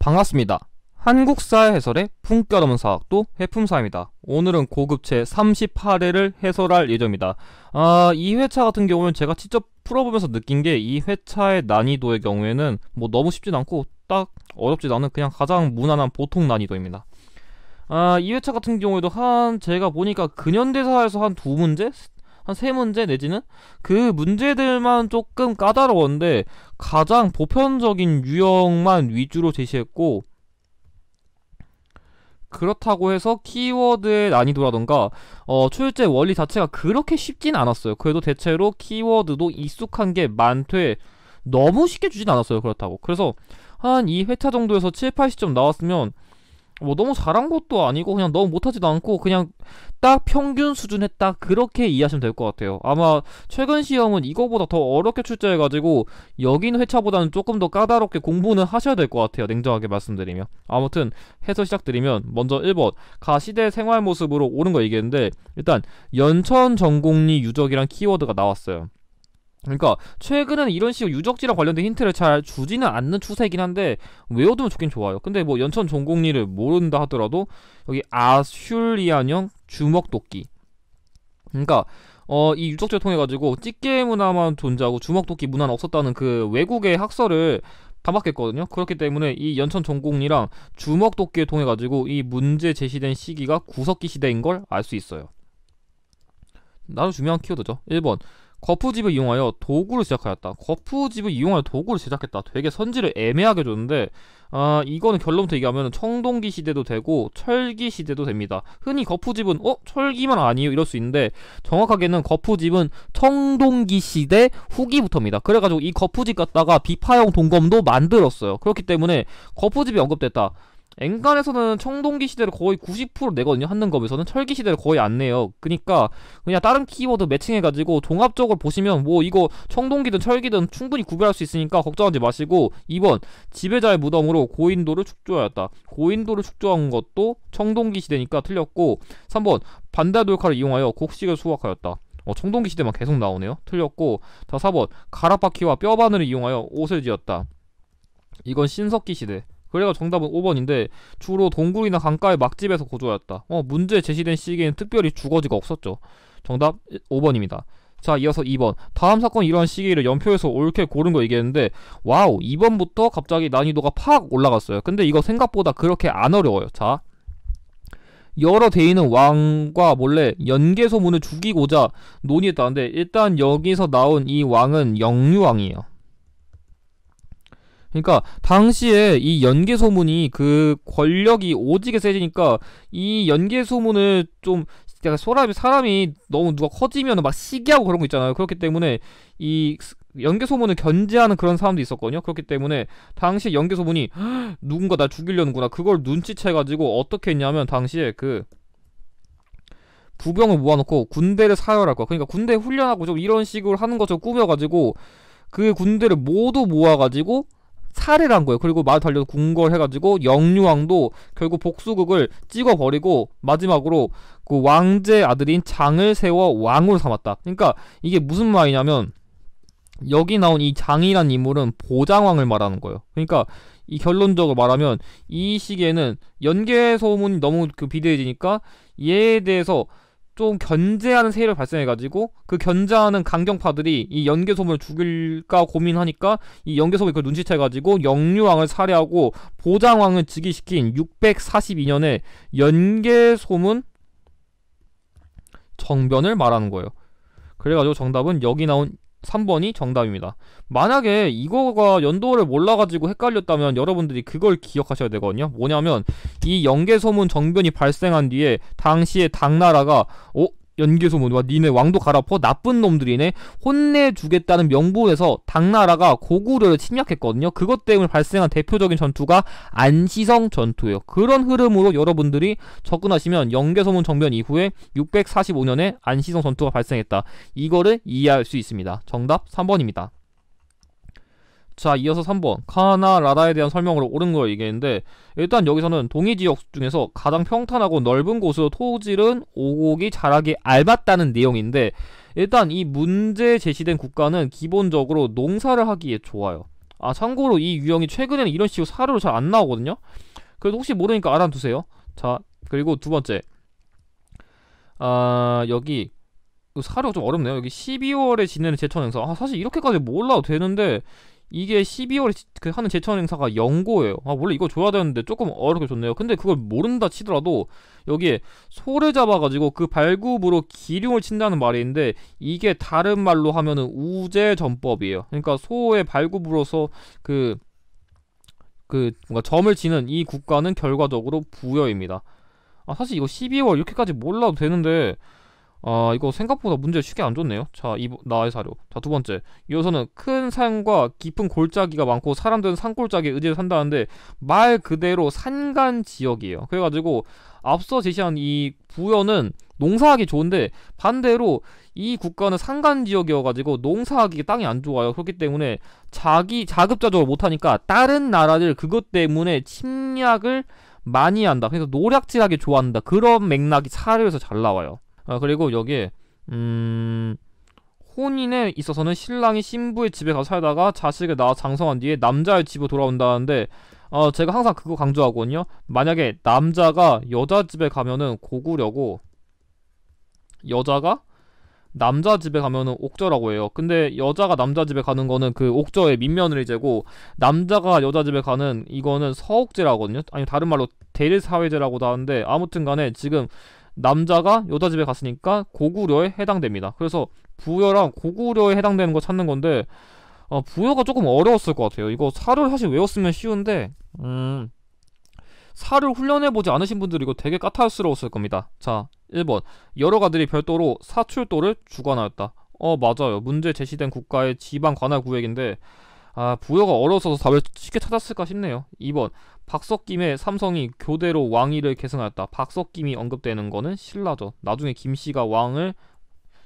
반갑습니다. 한국사 해설의 품격 없는 사학도 해품사입니다. 오늘은 고급체 38회를 해설할 예정입니다. 이 회차 같은 경우는 제가 직접 풀어보면서 느낀 게 이 회차의 난이도의 경우에는 뭐 너무 쉽진 않고 딱 어렵지도 않은 그냥 가장 무난한 보통 난이도입니다. 이 회차 같은 경우에도 제가 보니까 근현대사에서 한 2문제? 한 3문제 내지는 그 문제들만 조금 까다로웠는데 가장 보편적인 유형만 위주로 제시했고, 그렇다고 해서 키워드의 난이도라던가 출제 원리 자체가 그렇게 쉽진 않았어요. 그래도 대체로 키워드도 익숙한 게 많되 너무 쉽게 주진 않았어요. 그렇다고 그래서 한 이 회차 정도에서 7, 80점 나왔으면 뭐 너무 잘한 것도 아니고 그냥 너무 못하지도 않고 그냥 딱 평균 수준 했다, 그렇게 이해하시면 될 것 같아요. 아마 최근 시험은 이거보다 더 어렵게 출제해가지고 여긴 회차보다는 조금 더 까다롭게 공부는 하셔야 될 것 같아요, 냉정하게 말씀드리면. 아무튼 해설 시작드리면, 먼저 1번 가시대 생활 모습으로 옳은 거 얘기했는데, 일단 연천 전공리 유적이란 키워드가 나왔어요. 그러니까 최근에는 이런 식으로 유적지랑 관련된 힌트를 잘 주지는 않는 추세이긴 한데 외워두면 좋긴 좋아요. 근데 뭐 연천 전공리를 모른다 하더라도 여기 아슐리안형 주먹도끼, 그러니까 이 유적지를 통해 가지고 찌개 문화만 존재하고 주먹도끼 문화는 없었다는 그 외국의 학설을 담았겠거든요. 그렇기 때문에 이 연천 전공리랑 주먹도끼를 통해 가지고 이 문제 제시된 시기가 구석기 시대인 걸 알 수 있어요. 나도 중요한 키워드죠. 1번 거푸집을 이용하여 도구를 제작하였다. 거푸집을 이용하여 도구를 제작했다. 되게 선지를 애매하게 줬는데 이거는 결론부터 얘기하면 청동기 시대도 되고 철기 시대도 됩니다. 흔히 거푸집은 철기만 아니에요 이럴 수 있는데, 정확하게는 거푸집은 청동기 시대 후기부터입니다. 그래가지고 이 거푸집 갖다가 비파형 동검도 만들었어요. 그렇기 때문에 거푸집이 언급됐다. 엔간에서는 청동기 시대를 거의 90% 내거든요. 한능검에서는 철기 시대를 거의 안 내요. 그니까 그냥 다른 키워드 매칭해가지고 종합적으로 보시면 뭐 이거 청동기든 철기든 충분히 구별할 수 있으니까 걱정하지 마시고, 2번 지배자의 무덤으로 고인돌을 축조하였다. 고인돌을 축조한 것도 청동기 시대니까 틀렸고, 3번 반달 돌칼을 이용하여 곡식을 수확하였다. 청동기 시대만 계속 나오네요. 틀렸고, 자 4번 가라바퀴와 뼈바늘을 이용하여 옷을 지었다. 이건 신석기 시대. 그래가 정답은 5번인데 주로 동굴이나 강가의 막집에서 거주하였다. 문제 제시된 시기에는 특별히 주거지가 없었죠. 정답 5번입니다. 자, 이어서 2번 다음 사건이 일어난 시기를 연표에서 옳게 고른 거 얘기했는데, 와우, 2번부터 갑자기 난이도가 팍 올라갔어요. 근데 이거 생각보다 그렇게 안 어려워요. 자, 여러 대인은 왕과 몰래 연개소문을 죽이고자 논의했다는데, 일단 여기서 나온 이 왕은 영유왕이에요. 그러니까 당시에 이 연개소문이 그 권력이 오지게 세지니까 이 연개소문을 좀 약간 사람이 너무 누가 커지면 막 시기하고 그런 거 있잖아요. 그렇기 때문에 이 연개소문을 견제하는 그런 사람도 있었거든요. 그렇기 때문에 당시에 연개소문이 누군가 날 죽이려는구나, 그걸 눈치채가지고 어떻게 했냐면 당시에 그 부병을 모아놓고 군대를 사열할 거야. 그러니까 군대 훈련하고 좀 이런 식으로 하는 것처럼 꾸며가지고 그 군대를 모두 모아가지고 살해를 한 거예요. 그리고 말 달려서 궁궐해가지고 영유왕도 결국 복수극을 찍어버리고 마지막으로 그 왕제 아들인 장을 세워 왕으로 삼았다. 그러니까 이게 무슨 말이냐면, 여기 나온 이 장이란 인물은 보장왕을 말하는 거예요. 그러니까 이 결론적으로 말하면 이 시기에는 연개소문이 너무 비대해지니까 얘에 대해서 좀 견제하는 세력을 발생해가지고 그 견제하는 강경파들이 이 연개소문을 죽일까 고민하니까 이 연개소문이 그걸 눈치채가지고 영유왕을 살해하고 보장왕을 즉위시킨 642년에 연개소문 정변을 말하는 거예요. 그래가지고 정답은 여기 나온 3번이 정답입니다. 만약에 이거가 연도를 몰라가지고 헷갈렸다면 여러분들이 그걸 기억하셔야 되거든요. 뭐냐면 이 연개소문 정변이 발생한 뒤에 당시에 당나라가 연개소문, 와 니네 왕도 갈아엎어, 나쁜 놈들이네, 혼내주겠다는 명분에서 당나라가 고구려를 침략했거든요. 그것 때문에 발생한 대표적인 전투가 안시성 전투예요. 그런 흐름으로 여러분들이 접근하시면 연개소문 정변 이후에 645년에 안시성 전투가 발생했다, 이거를 이해할 수 있습니다. 정답 3번입니다. 자, 이어서 3번 카나라다에 대한 설명으로 옳은 걸 얘기했는데, 일단 여기서는 동이지역 중에서 가장 평탄하고 넓은 곳으로 토지를 오곡이 자라게 얇았다는 내용인데, 일단 이 문제 제시된 국가는 기본적으로 농사를 하기에 좋아요. 아, 참고로 이 유형이 최근에는 이런 식으로 사료로 잘 안 나오거든요. 그래도 혹시 모르니까 알아두세요. 자, 그리고 두 번째. 아, 여기 사료가 좀 어렵네요. 여기 12월에 지내는 제천 행사. 아, 사실 이렇게까지 몰라도 되는데 이게 12월에 하는 제천 행사가 연고예요. 아, 원래 이거 줘야 되는데 조금 어렵게 줬네요. 근데 그걸 모른다 치더라도 여기에 소를 잡아가지고 그 발굽으로 기륭을 친다는 말이 있는데, 이게 다른 말로 하면은 우제전법이에요. 그러니까 소의 발굽으로서 뭔가 점을 치는 이 국가는 결과적으로 부여입니다. 아, 사실 이거 12월 이렇게까지 몰라도 되는데, 아, 이거 생각보다 문제 쉽게 안 줬네요. 자, 나의 사료. 자, 두 번째. 이어서는 큰 산과 깊은 골짜기가 많고 사람들은 산골짜기에 의지해 산다는데, 말 그대로 산간 지역이에요. 그래가지고 앞서 제시한 이 부여는 농사하기 좋은데, 반대로 이 국가는 산간 지역이어가지고 농사하기 땅이 안 좋아요. 그렇기 때문에 자급자족을 못하니까 다른 나라들 그것 때문에 침략을 많이 한다. 그래서 노략질하게 좋아한다. 그런 맥락이 사료에서 잘 나와요. 아, 그리고 여기에 혼인에 있어서는 신랑이 신부의 집에 가서 살다가 자식을 낳아 장성한 뒤에 남자의 집으로 돌아온다는데, 제가 항상 그거 강조하거든요. 만약에 남자가 여자 집에 가면은 고구려고, 여자가 남자 집에 가면은 옥저라고 해요. 근데 여자가 남자 집에 가는 거는 그 옥저의 민며느리제고, 남자가 여자 집에 가는 이거는 서옥제라거든요. 아니, 다른 말로 대리사회제라고도 하는데, 아무튼 간에 지금 남자가 여자 집에 갔으니까 고구려에 해당됩니다. 그래서 부여랑 고구려에 해당되는 거 찾는 건데, 부여가 조금 어려웠을 것 같아요. 이거 사료를 사실 외웠으면 쉬운데, 사료를 훈련해보지 않으신 분들이 이거 되게 까탈스러웠을 겁니다. 자, 1번. 여러 가들이 별도로 사출도를 주관하였다. 맞아요. 문제 제시된 국가의 지방 관할 구역인데, 아, 부여가 어려워서 답을 쉽게 찾았을까 싶네요. 2번. 박석김의 삼성이 교대로 왕위를 계승하였다. 박석김이 언급되는 거는 신라죠. 나중에 김씨가 왕을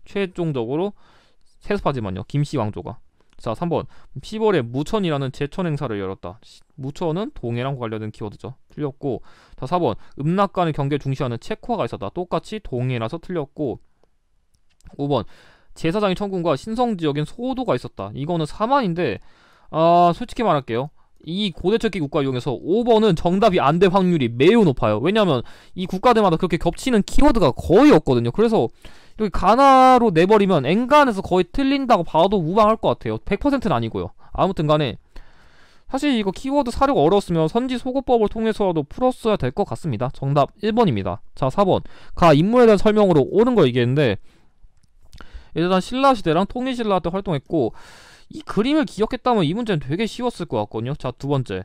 최종적으로 세습하지만요. 김씨 왕조가. 자, 3번. 10월에 무천이라는 제천 행사를 열었다. 무천은 동해랑 관련된 키워드죠. 틀렸고. 자, 4번. 음락 간의 경계를 중시하는 체코가 있었다. 똑같이 동해라서 틀렸고. 5번. 제사장의 천군과 신성지역엔 소도가 있었다. 이거는 사만인데, 솔직히 말할게요. 이 고대척기 국가 이용해서 5번은 정답이 안 될 확률이 매우 높아요. 왜냐면 이 국가들마다 그렇게 겹치는 키워드가 거의 없거든요. 그래서 여기 가나로 내버리면 엔간에서 거의 틀린다고 봐도 무방할 것 같아요. 100%는 아니고요. 아무튼 간에 사실 이거 키워드 사료가 어려웠으면 선지소거법을 통해서라도 풀었어야 될 것 같습니다. 정답 1번입니다. 자, 4번. 가 인물에 대한 설명으로 옳은 거 얘기했는데, 일단 신라시대랑 통일신라 때 활동했고, 이 그림을 기억했다면 이 문제는 되게 쉬웠을 것 같거든요. 자, 두 번째.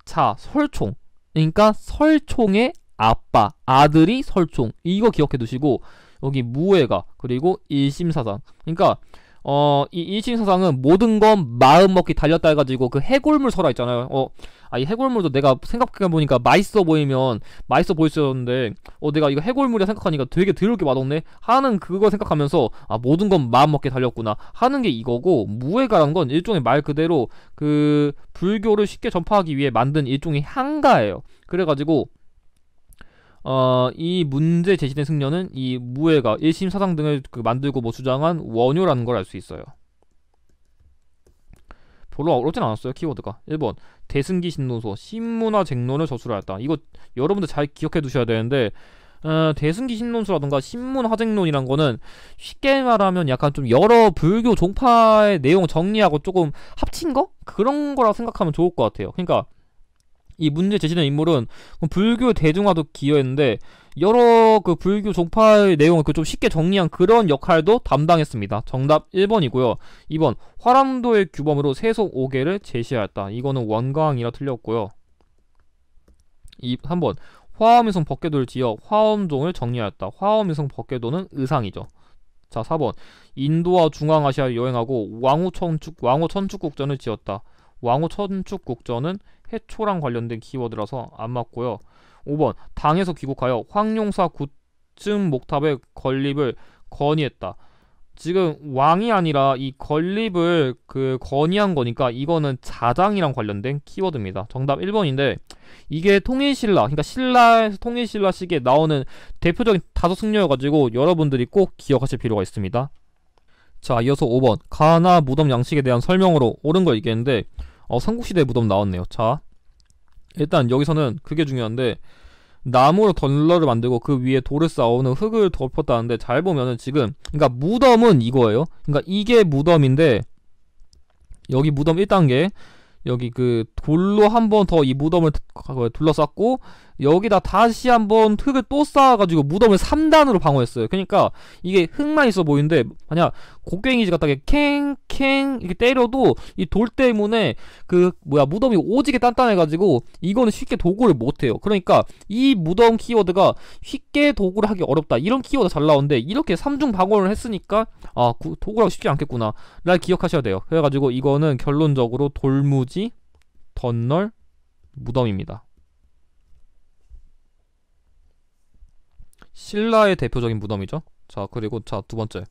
자, 설총. 그러니까 설총의 아빠, 아들이 설총. 이거 기억해 두시고, 여기 무예가, 그리고 일심사상. 그러니까 이 일심사상은 모든 건 마음 먹기 달렸다 해가지고 그 해골물 설화 있잖아요. 이 해골물도 내가 생각해보니까 맛있어 보이면 맛있어 보일 수 있었는데, 내가 이거 해골물이라 생각하니까 되게 더럽게 맛없네 하는 그거 생각하면서, 모든 건 마음 먹기 달렸구나 하는 게 이거고, 무예가라는 건 일종의 말 그대로 그 불교를 쉽게 전파하기 위해 만든 일종의 향가예요. 그래가지고 이 문제 제시된 승려는 이 무예가 일심사상 등을 만들고 주장한 원효라는 걸 알 수 있어요. 별로 어렵진 않았어요. 키워드가. 1번. 대승기 신론소, 신문화 쟁론을 저술하였다. 이거 여러분들 잘 기억해 두셔야 되는데, 대승기 신론소라던가 신문화쟁론이란 거는 쉽게 말하면 약간 좀 여러 불교 종파의 내용 정리하고 조금 합친 거? 그런 거라고 생각하면 좋을 것 같아요. 그러니까 이 문제 제시된 인물은 불교 대중화도 기여했는데, 여러 그 불교 종파의 내용을 좀 쉽게 정리한 그런 역할도 담당했습니다. 정답 1번이고요. 2번. 화랑도의 규범으로 세속 5개를 제시하였다. 이거는 원광이라 틀렸고요. 3번. 화엄의성 법궤도를 지어 화엄종을 정리하였다. 화엄의성 법궤도는 의상이죠. 자, 4번. 인도와 중앙아시아를 여행하고 왕후천축국전을 지었다. 왕후천축국전은 해초랑 관련된 키워드라서 안 맞고요. 5번. 당에서 귀국하여 황룡사 구층 목탑의 건립을 건의했다. 지금 왕이 아니라 이 건립을 건의한 거니까 이거는 자장이랑 관련된 키워드입니다. 정답 1번인데, 이게 통일신라, 그러니까 신라에서 통일신라 시기에 나오는 대표적인 다섯 승려여가지고 여러분들이 꼭 기억하실 필요가 있습니다. 자, 이어서 5번 가나 무덤 양식에 대한 설명으로 옳은 걸 얘기했는데 삼국시대 무덤 나왔네요. 자, 일단 여기서는 그게 중요한데 나무로 덜러를 만들고 그 위에 돌을 쌓아오는 흙을 덮었다는데 잘 보면은 지금 그러니까 무덤은 이거예요. 그러니까 이게 무덤인데 여기 무덤 1단계 여기 그 돌로 한 번 더 이 무덤을 둘러쌌고 여기다 다시 한번 흙을 또 쌓아가지고 무덤을 3단으로 방어했어요. 그러니까 이게 흙만 있어 보이는데 만약 곡괭이지 갖다가 캥캥 이렇게 때려도 이 돌 때문에 그 뭐야 무덤이 오지게 단단해가지고 이거는 쉽게 도구를 못해요. 그러니까 이 무덤 키워드가 쉽게 도구를 하기 어렵다 이런 키워드 잘 나오는데 이렇게 3중 방어를 했으니까 도구를 하기 쉽지 않겠구나 를 기억하셔야 돼요. 그래가지고 이거는 결론적으로 돌무지 덧널 무덤입니다. 신라의 대표적인 무덤이죠. 자, 그리고 자, 두 번째.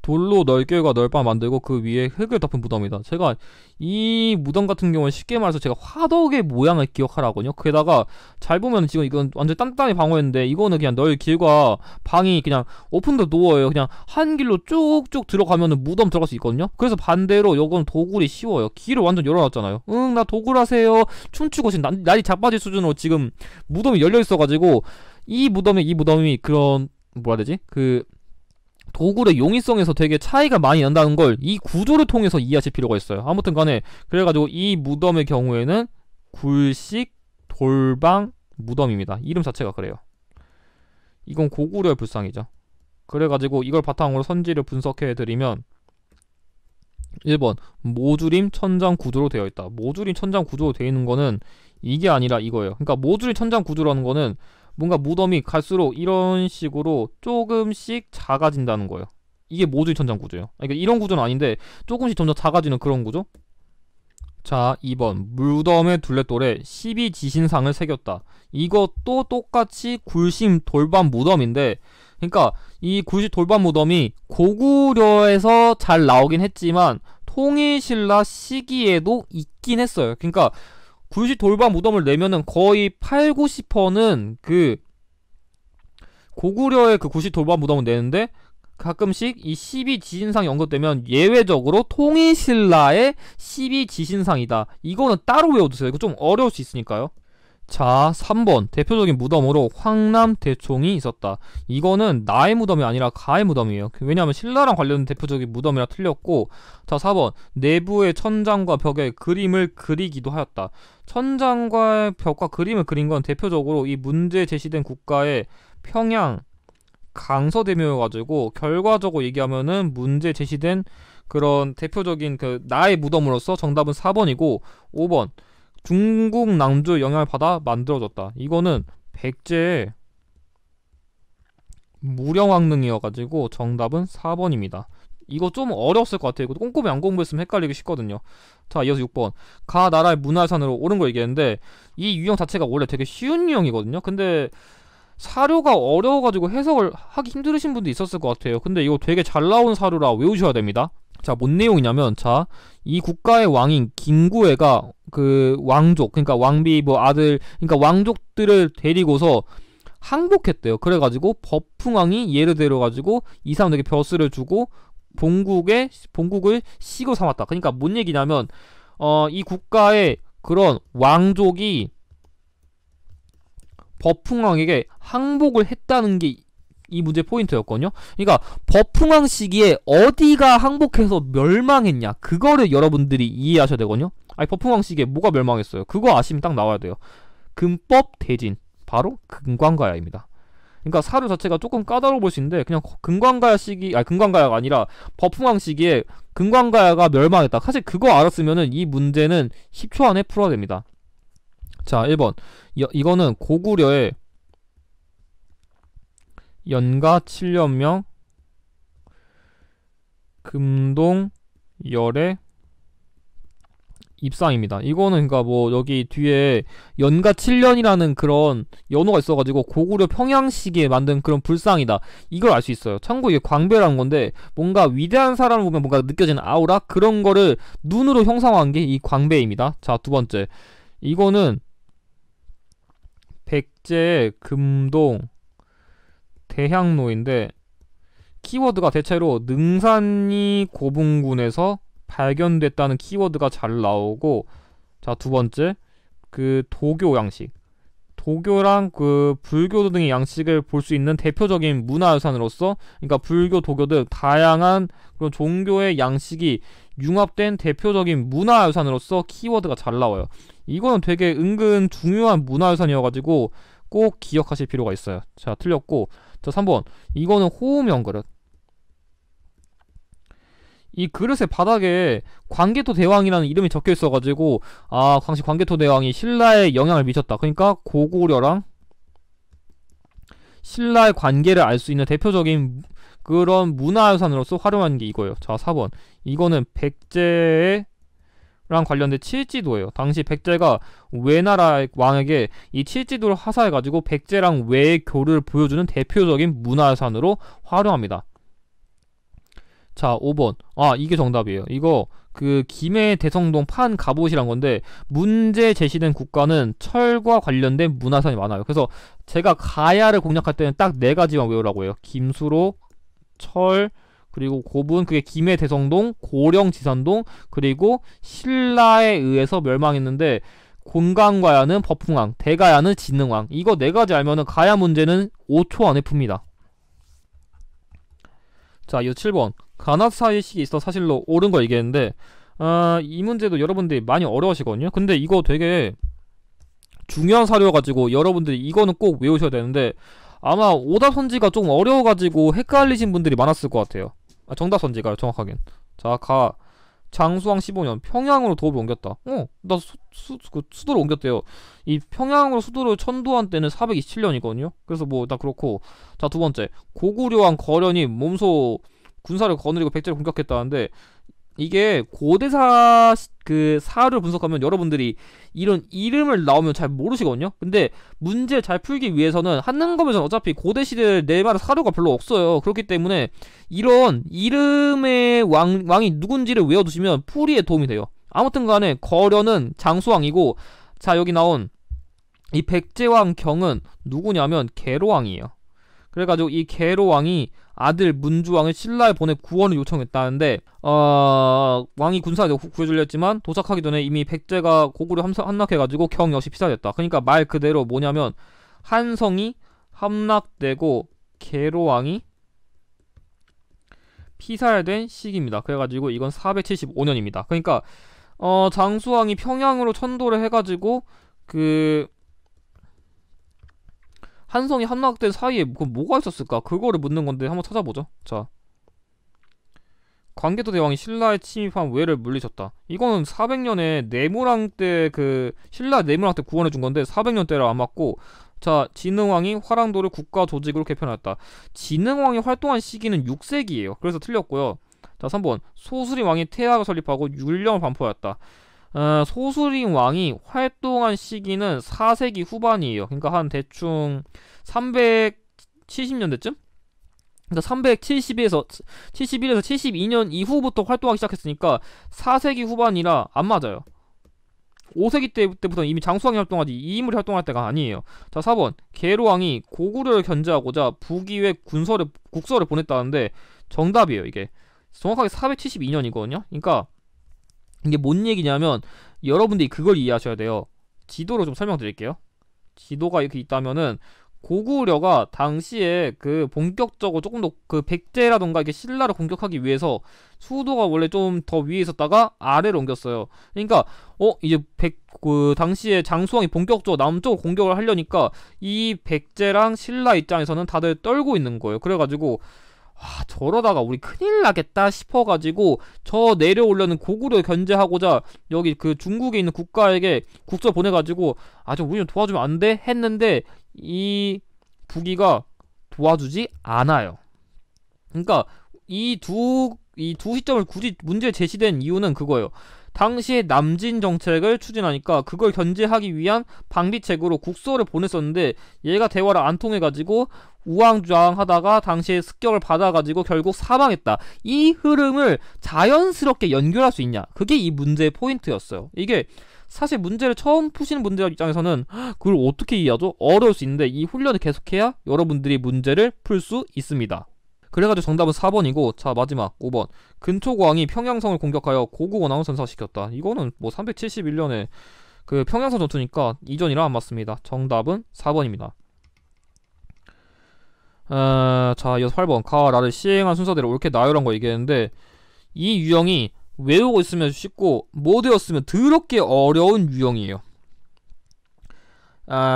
돌로 널결과 널방 만들고 그 위에 흙을 덮은 무덤이다. 제가 이 무덤 같은 경우는 쉽게 말해서 제가 화덕의 모양을 기억하라거든요. 게다가 잘 보면 지금 이건 완전 단단히 방어했는데 이거는 그냥 널길과 방이 그냥 오픈도 도어예요. 그냥 한 길로 쭉쭉 들어가면은 무덤 들어갈 수 있거든요. 그래서 반대로 요건 도굴이 쉬워요. 길을 완전 열어놨잖아요. 나 도굴하세요. 춤추고 지금 날이 자빠질 수준으로 지금 무덤이 열려있어가지고 이 무덤이 그런 뭐라 해야 되지? 그 도굴의 용이성에서 되게 차이가 많이 난다는 걸 이 구조를 통해서 이해하실 필요가 있어요. 아무튼 간에 그래가지고 이 무덤의 경우에는 굴식 돌방 무덤입니다. 이름 자체가 그래요. 이건 고구려의 불상이죠. 그래가지고 이걸 바탕으로 선지를 분석해드리면 1번 모주림 천장 구조로 되어 있다. 모주림 천장 구조로 되어 있는 거는 이게 아니라 이거예요. 그러니까 모주림 천장 구조라는 거는 뭔가 무덤이 갈수록 이런 식으로 조금씩 작아진다는 거예요. 이게 모주림 천장 구조예요. 그러니까 이런 구조는 아닌데 조금씩 점점 작아지는 그런 구조? 자, 2번 무덤의 둘레돌에 12지신상을 새겼다. 이것도 똑같이 굴심 돌반 무덤인데 그러니까 이 굴심 돌반 무덤이 고구려에서 잘 나오긴 했지만 통일신라 시기에도 있긴 했어요. 그러니까 굴식 돌반 무덤을 내면은 거의 8, 90%는 그 고구려의 그 굴식 돌반 무덤을 내는데 가끔씩 이 12지신상이 언급되면 예외적으로 통일신라의 12지신상이다. 이거는 따로 외워두세요. 이거 좀 어려울 수 있으니까요. 자, 3번 대표적인 무덤으로 황남대총이 있었다. 이거는 나의 무덤이 아니라 가의 무덤이에요. 왜냐하면 신라랑 관련된 대표적인 무덤이라 틀렸고, 자, 4번 내부의 천장과 벽에 그림을 그리기도 하였다. 천장과 벽과 그림을 그린 건 대표적으로 이 문제 제시된 국가의 평양 강서대묘여가지고 결과적으로 얘기하면은 문제 제시된 그런 대표적인 그 나의 무덤으로서 정답은 4번이고 5번 중국 낭주의 영향을 받아 만들어졌다. 이거는 백제의 무령왕릉이어가지고 정답은 4번입니다. 이거 좀 어려웠을 것 같아요. 이거 꼼꼼히 안 공부했으면 헷갈리기 쉽거든요. 자, 이어서 6번 가 나라의 문화유산으로 옳은 거 얘기했는데 이 유형 자체가 원래 되게 쉬운 유형이거든요. 근데 사료가 어려워가지고 해석을 하기 힘들으신 분도 있었을 것 같아요. 근데 이거 되게 잘 나온 사료라 외우셔야 됩니다. 자, 뭔 내용이냐면, 자, 이 국가의 왕인 김구애가 그 왕족, 그러니까 왕비 뭐 아들, 그러니까 왕족들을 데리고서 항복했대요. 그래가지고 법흥왕이 예를 들어가지고 이 사람들에게 벼슬을 주고 본국을 시고 삼았다. 그러니까 뭔 얘기냐면, 이 국가의 그런 왕족이 법흥왕에게 항복을 했다는 게 이 문제 포인트였거든요. 그러니까 법흥왕 시기에 어디가 항복해서 멸망했냐 그거를 여러분들이 이해하셔야 되거든요. 아니 법흥왕 시기에 뭐가 멸망했어요? 그거 아시면 딱 나와야 돼요. 금법 대진 바로 금관가야입니다. 그러니까 사료 자체가 조금 까다로워 보일 수 있는데 그냥 금관가야 시기 금관가야가 아니라 법흥왕 시기에 금관가야가 멸망했다. 사실 그거 알았으면은 이 문제는 10초 안에 풀어야 됩니다. 자, 1번 이거는 고구려의 연가 7년명 금동 열의 입상입니다. 이거는 그러니까 뭐 여기 뒤에 연가 7년이라는 그런 연호가 있어가지고 고구려 평양 시기에 만든 그런 불상이다. 이걸 알 수 있어요. 참고 이게 광배라는 건데 뭔가 위대한 사람을 보면 뭔가 느껴지는 아우라 그런 거를 눈으로 형상화한 게 이 광배입니다. 자, 두 번째 이거는 백제의 금동 대향로인데 키워드가 대체로 능산리 고분군에서 발견됐다는 키워드가 잘 나오고, 자, 두 번째, 그 도교 양식. 도교랑 그 불교 등의 양식을 볼 수 있는 대표적인 문화유산으로서, 그러니까 불교, 도교 등 다양한 그런 종교의 양식이 융합된 대표적인 문화유산으로서 키워드가 잘 나와요. 이거는 되게 은근 중요한 문화유산이어가지고 꼭 기억하실 필요가 있어요. 자, 틀렸고. 자, 3번. 이거는 호우명 그릇. 이 그릇의 바닥에 광개토 대왕이라는 이름이 적혀 있어가지고, 아, 당시 광개토 대왕이 신라에 영향을 미쳤다. 그러니까 고구려랑 신라의 관계를 알 수 있는 대표적인 그런 문화유산으로서 활용하는 게 이거예요. 자, 4번. 이거는 백제랑 관련된 칠지도예요. 당시 백제가 외나라 왕에게 이 칠지도를 하사해가지고 백제랑 외교를 보여주는 대표적인 문화유산으로 활용합니다. 자, 5번. 아, 이게 정답이에요. 이거 그 김해 대성동 판 갑옷이란 건데, 문제 제시된 국가는 철과 관련된 문화유산이 많아요. 그래서 제가 가야를 공략할 때는 딱 4가지만 외우라고 해요. 김수로, 철, 그리고 고분, 그게 김해 대성동, 고령 지산동, 그리고 신라에 의해서 멸망했는데 곤강가야는 법흥왕, 대가야는 진흥왕. 이거 4가지 알면은 가야 문제는 5초 안에 풉니다. 자, 이거 7번. 가나사이식이 있어 사실로 옳은 거 얘기했는데, 이 문제도 여러분들이 많이 어려우시거든요. 근데 이거 되게 중요한 사료여가지고 여러분들이 이거는 꼭 외우셔야 되는데, 아마 오답 선지가 좀 어려워가지고 헷갈리신 분들이 많았을 것 같아요. 아, 정답 선지가요, 정확하긴. 자, 장수왕 15년 평양으로 도읍을 옮겼다. 나 수도를 옮겼대요. 이 평양으로 수도를 천도한 때는 427년이거든요. 그래서 뭐 나 그렇고. 자, 두 번째. 고구려왕 거련이 몸소 군사를 거느리고 백제를 공격했다는데, 이게 고대사 그 사료를 분석하면 여러분들이 이런 이름을 나오면 잘 모르시거든요. 근데 문제 잘 풀기 위해서는 한능검에서는 어차피 고대시대 내만의 사료가 별로 없어요. 그렇기 때문에 이런 이름의 왕이 누군지를 외워두시면 풀이에 도움이 돼요. 아무튼 간에 거련은 장수왕이고, 자, 여기 나온 이 백제왕 경은 누구냐면 계로왕이에요. 그래가지고 이 계로왕이 아들 문주왕을 신라에 보내 구원을 요청했다는데, 왕이 군사에 구해주려 했지만 도착하기 전에 이미 백제가 고구려 함락해가지고 경 역시 피살됐다. 그러니까 말 그대로 뭐냐면 한성이 함락되고 계로왕이 피살된 시기입니다. 그래가지고 이건 475년입니다. 그러니까 장수왕이 평양으로 천도를 해가지고 그 한성이 함락된 사이에 뭐가 있었을까? 그거를 묻는 건데 한번 찾아보죠. 자, 광개토 대왕이 신라에 침입한 외를 물리쳤다. 이거는 400년에 내무랑 때 그 신라 내무랑 때 구원해준 건데 400년 때라 안 맞고. 자, 진흥왕이 화랑도를 국가 조직으로 개편했다. 진흥왕이 활동한 시기는 6세기예요. 그래서 틀렸고요. 자, 3번. 소수림 왕이 태학을 설립하고 율령을 반포하였다. 소수림 왕이 활동한 시기는 4세기 후반이에요. 그러니까 한 대충 370년대쯤? 그러니까 371에서 72년 이후부터 활동하기 시작했으니까 4세기 후반이라 안 맞아요. 5세기 때부터는 이미 장수왕이 활동하지 이 인물이 활동할 때가 아니에요. 자, 4번. 계로왕이 고구려를 견제하고자 북위에 국서를 보냈다는데 정답이에요. 이게 정확하게 472년이거든요. 그러니까 이게 뭔 얘기냐면 여러분들이 그걸 이해하셔야 돼요. 지도로 좀 설명드릴게요. 지도가 이렇게 있다면은 고구려가 당시에 그 본격적으로 조금 더 그 백제라던가 이게 신라를 공격하기 위해서 수도가 원래 좀 더 위에 있었다가 아래로 옮겼어요. 그러니까 이제 그 당시에 장수왕이 본격적으로 남쪽으로 공격을 하려니까 이 백제랑 신라 입장에서는 다들 떨고 있는 거예요. 그래가지고 저러다가 우리 큰일 나겠다 싶어가지고 저 내려오려는 고구려 견제하고자 여기 그 중국에 있는 국가에게 국서 보내가지고 좀 우리 좀 도와주면 안 돼? 했는데 이 북이가 도와주지 않아요. 그러니까 이 두 시점을 굳이 문제 제시된 이유는 그거예요. 당시에 남진 정책을 추진하니까 그걸 견제하기 위한 방비책으로 국서를 보냈었는데 얘가 대화를 안 통해가지고 우왕좌왕 하다가 당시에 습격을 받아가지고 결국 사망했다. 이 흐름을 자연스럽게 연결할 수 있냐, 그게 이 문제의 포인트였어요. 이게 사실 문제를 처음 푸시는 분들 입장에서는 그걸 어떻게 이해하죠? 어려울 수 있는데 이 훈련을 계속해야 여러분들이 문제를 풀 수 있습니다. 그래가지고 정답은 4번이고, 자 마지막 5번. 근초고왕이 평양성을 공격하여 고구원왕을 전사시켰다. 이거는 뭐 371년에 그 평양성 전투니까 이전이라 안 맞습니다. 정답은 4번입니다. 자 이어서 8번. 가라를 시행한 순서대로 옳게 나열한 거 얘기했는데, 이 유형이 외우고 있으면 쉽고 못 외웠으면 더럽게 어려운 유형이에요.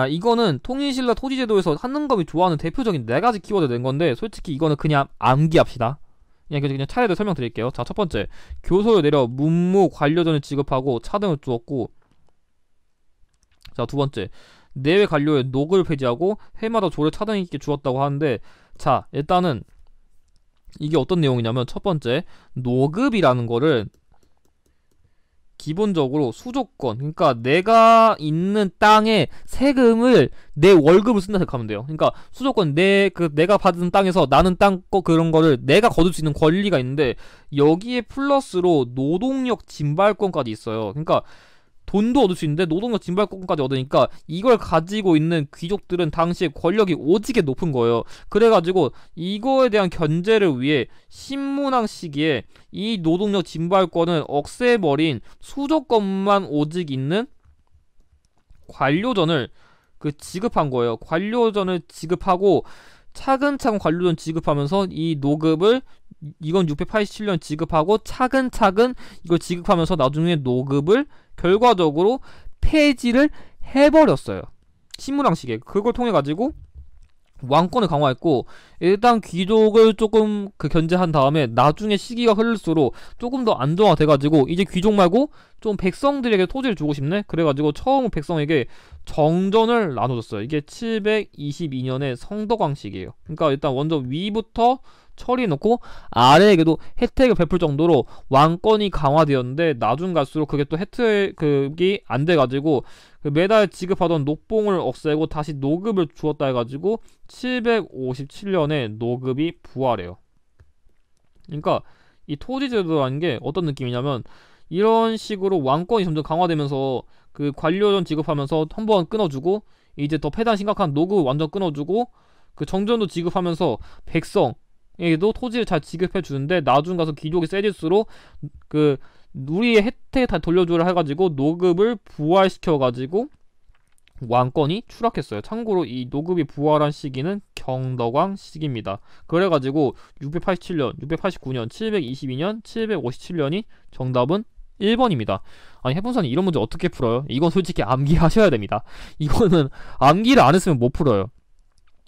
이거는 통일신라 토지제도에서 한능검이 좋아하는 대표적인 4가지 키워드 낸 건데, 솔직히 이거는 그냥 암기합시다. 그냥 차례대로 설명드릴게요. 자, 첫 번째, 교소를 내려 문무 관료전을 지급하고 차등을 주었고, 자, 두 번째, 내외 관료의 녹을 폐지하고 해마다 조를 차등 있게 주었다고 하는데, 자, 일단은 이게 어떤 내용이냐면, 첫 번째, 노급이라는 거를 기본적으로 수조권, 그러니까 내가 있는 땅에 세금을 내 월급을 쓴다 생각하면 돼요. 그러니까 수조권, 내가 받은 땅에서 나는 땅 그런 거를 내가 거둘 수 있는 권리가 있는데, 여기에 플러스로 노동력 진발권까지 있어요. 그러니까 돈도 얻을 수 있는데 노동력 진발권까지 얻으니까 이걸 가지고 있는 귀족들은 당시에 권력이 오지게 높은 거예요. 그래가지고 이거에 대한 견제를 위해 신문왕 시기에 이 노동력 진발권을 억세해버린 수조권만 오직 있는 관료전을 지급한 거예요. 관료전을 지급하고 차근차근 관료전 지급하면서 이 노급을, 이건 687년 지급하고 차근차근 이걸 지급하면서 나중에 노급을 결과적으로 폐지를 해버렸어요. 신문왕시기에. 그걸 통해 가지고 왕권을 강화했고, 일단 귀족을 조금 견제한 다음에 나중에 시기가 흐를수록 조금 더 안정화돼가지고 이제 귀족 말고 좀 백성들에게 토지를 주고 싶네? 그래가지고 처음 백성에게 정전을 나눠줬어요. 이게 722년의 성덕왕시기예요. 그러니까 일단 먼저 위부터 처리해놓고 아래에게도 혜택을 베풀 정도로 왕권이 강화되었는데, 나중 갈수록 그게 또 혜택이 안 돼가지고 매달 지급하던 녹봉을 없애고 다시 노급을 주었다 해가지고 757년에 노급이 부활해요. 그러니까 이 토지제도라는 게 어떤 느낌이냐면, 이런 식으로 왕권이 점점 강화되면서 그 관료전 지급하면서 한번 끊어주고, 이제 더 패단 심각한 노급 완전 끊어주고, 그 정전도 지급하면서 백성에게도 토지를 잘 지급해 주는데, 나중 가서 귀족이 세질수록 우리의 혜택 다 돌려주라 해가지고 노급을 부활시켜가지고 왕권이 추락했어요. 참고로 이 노급이 부활한 시기는 경덕왕 시기입니다. 그래가지고 687년, 689년, 722년, 757년이 정답은 1번입니다. 아니, 해fun사님 이런 문제 어떻게 풀어요? 이건 솔직히 암기하셔야 됩니다. 이거는 암기를 안 했으면 못 풀어요.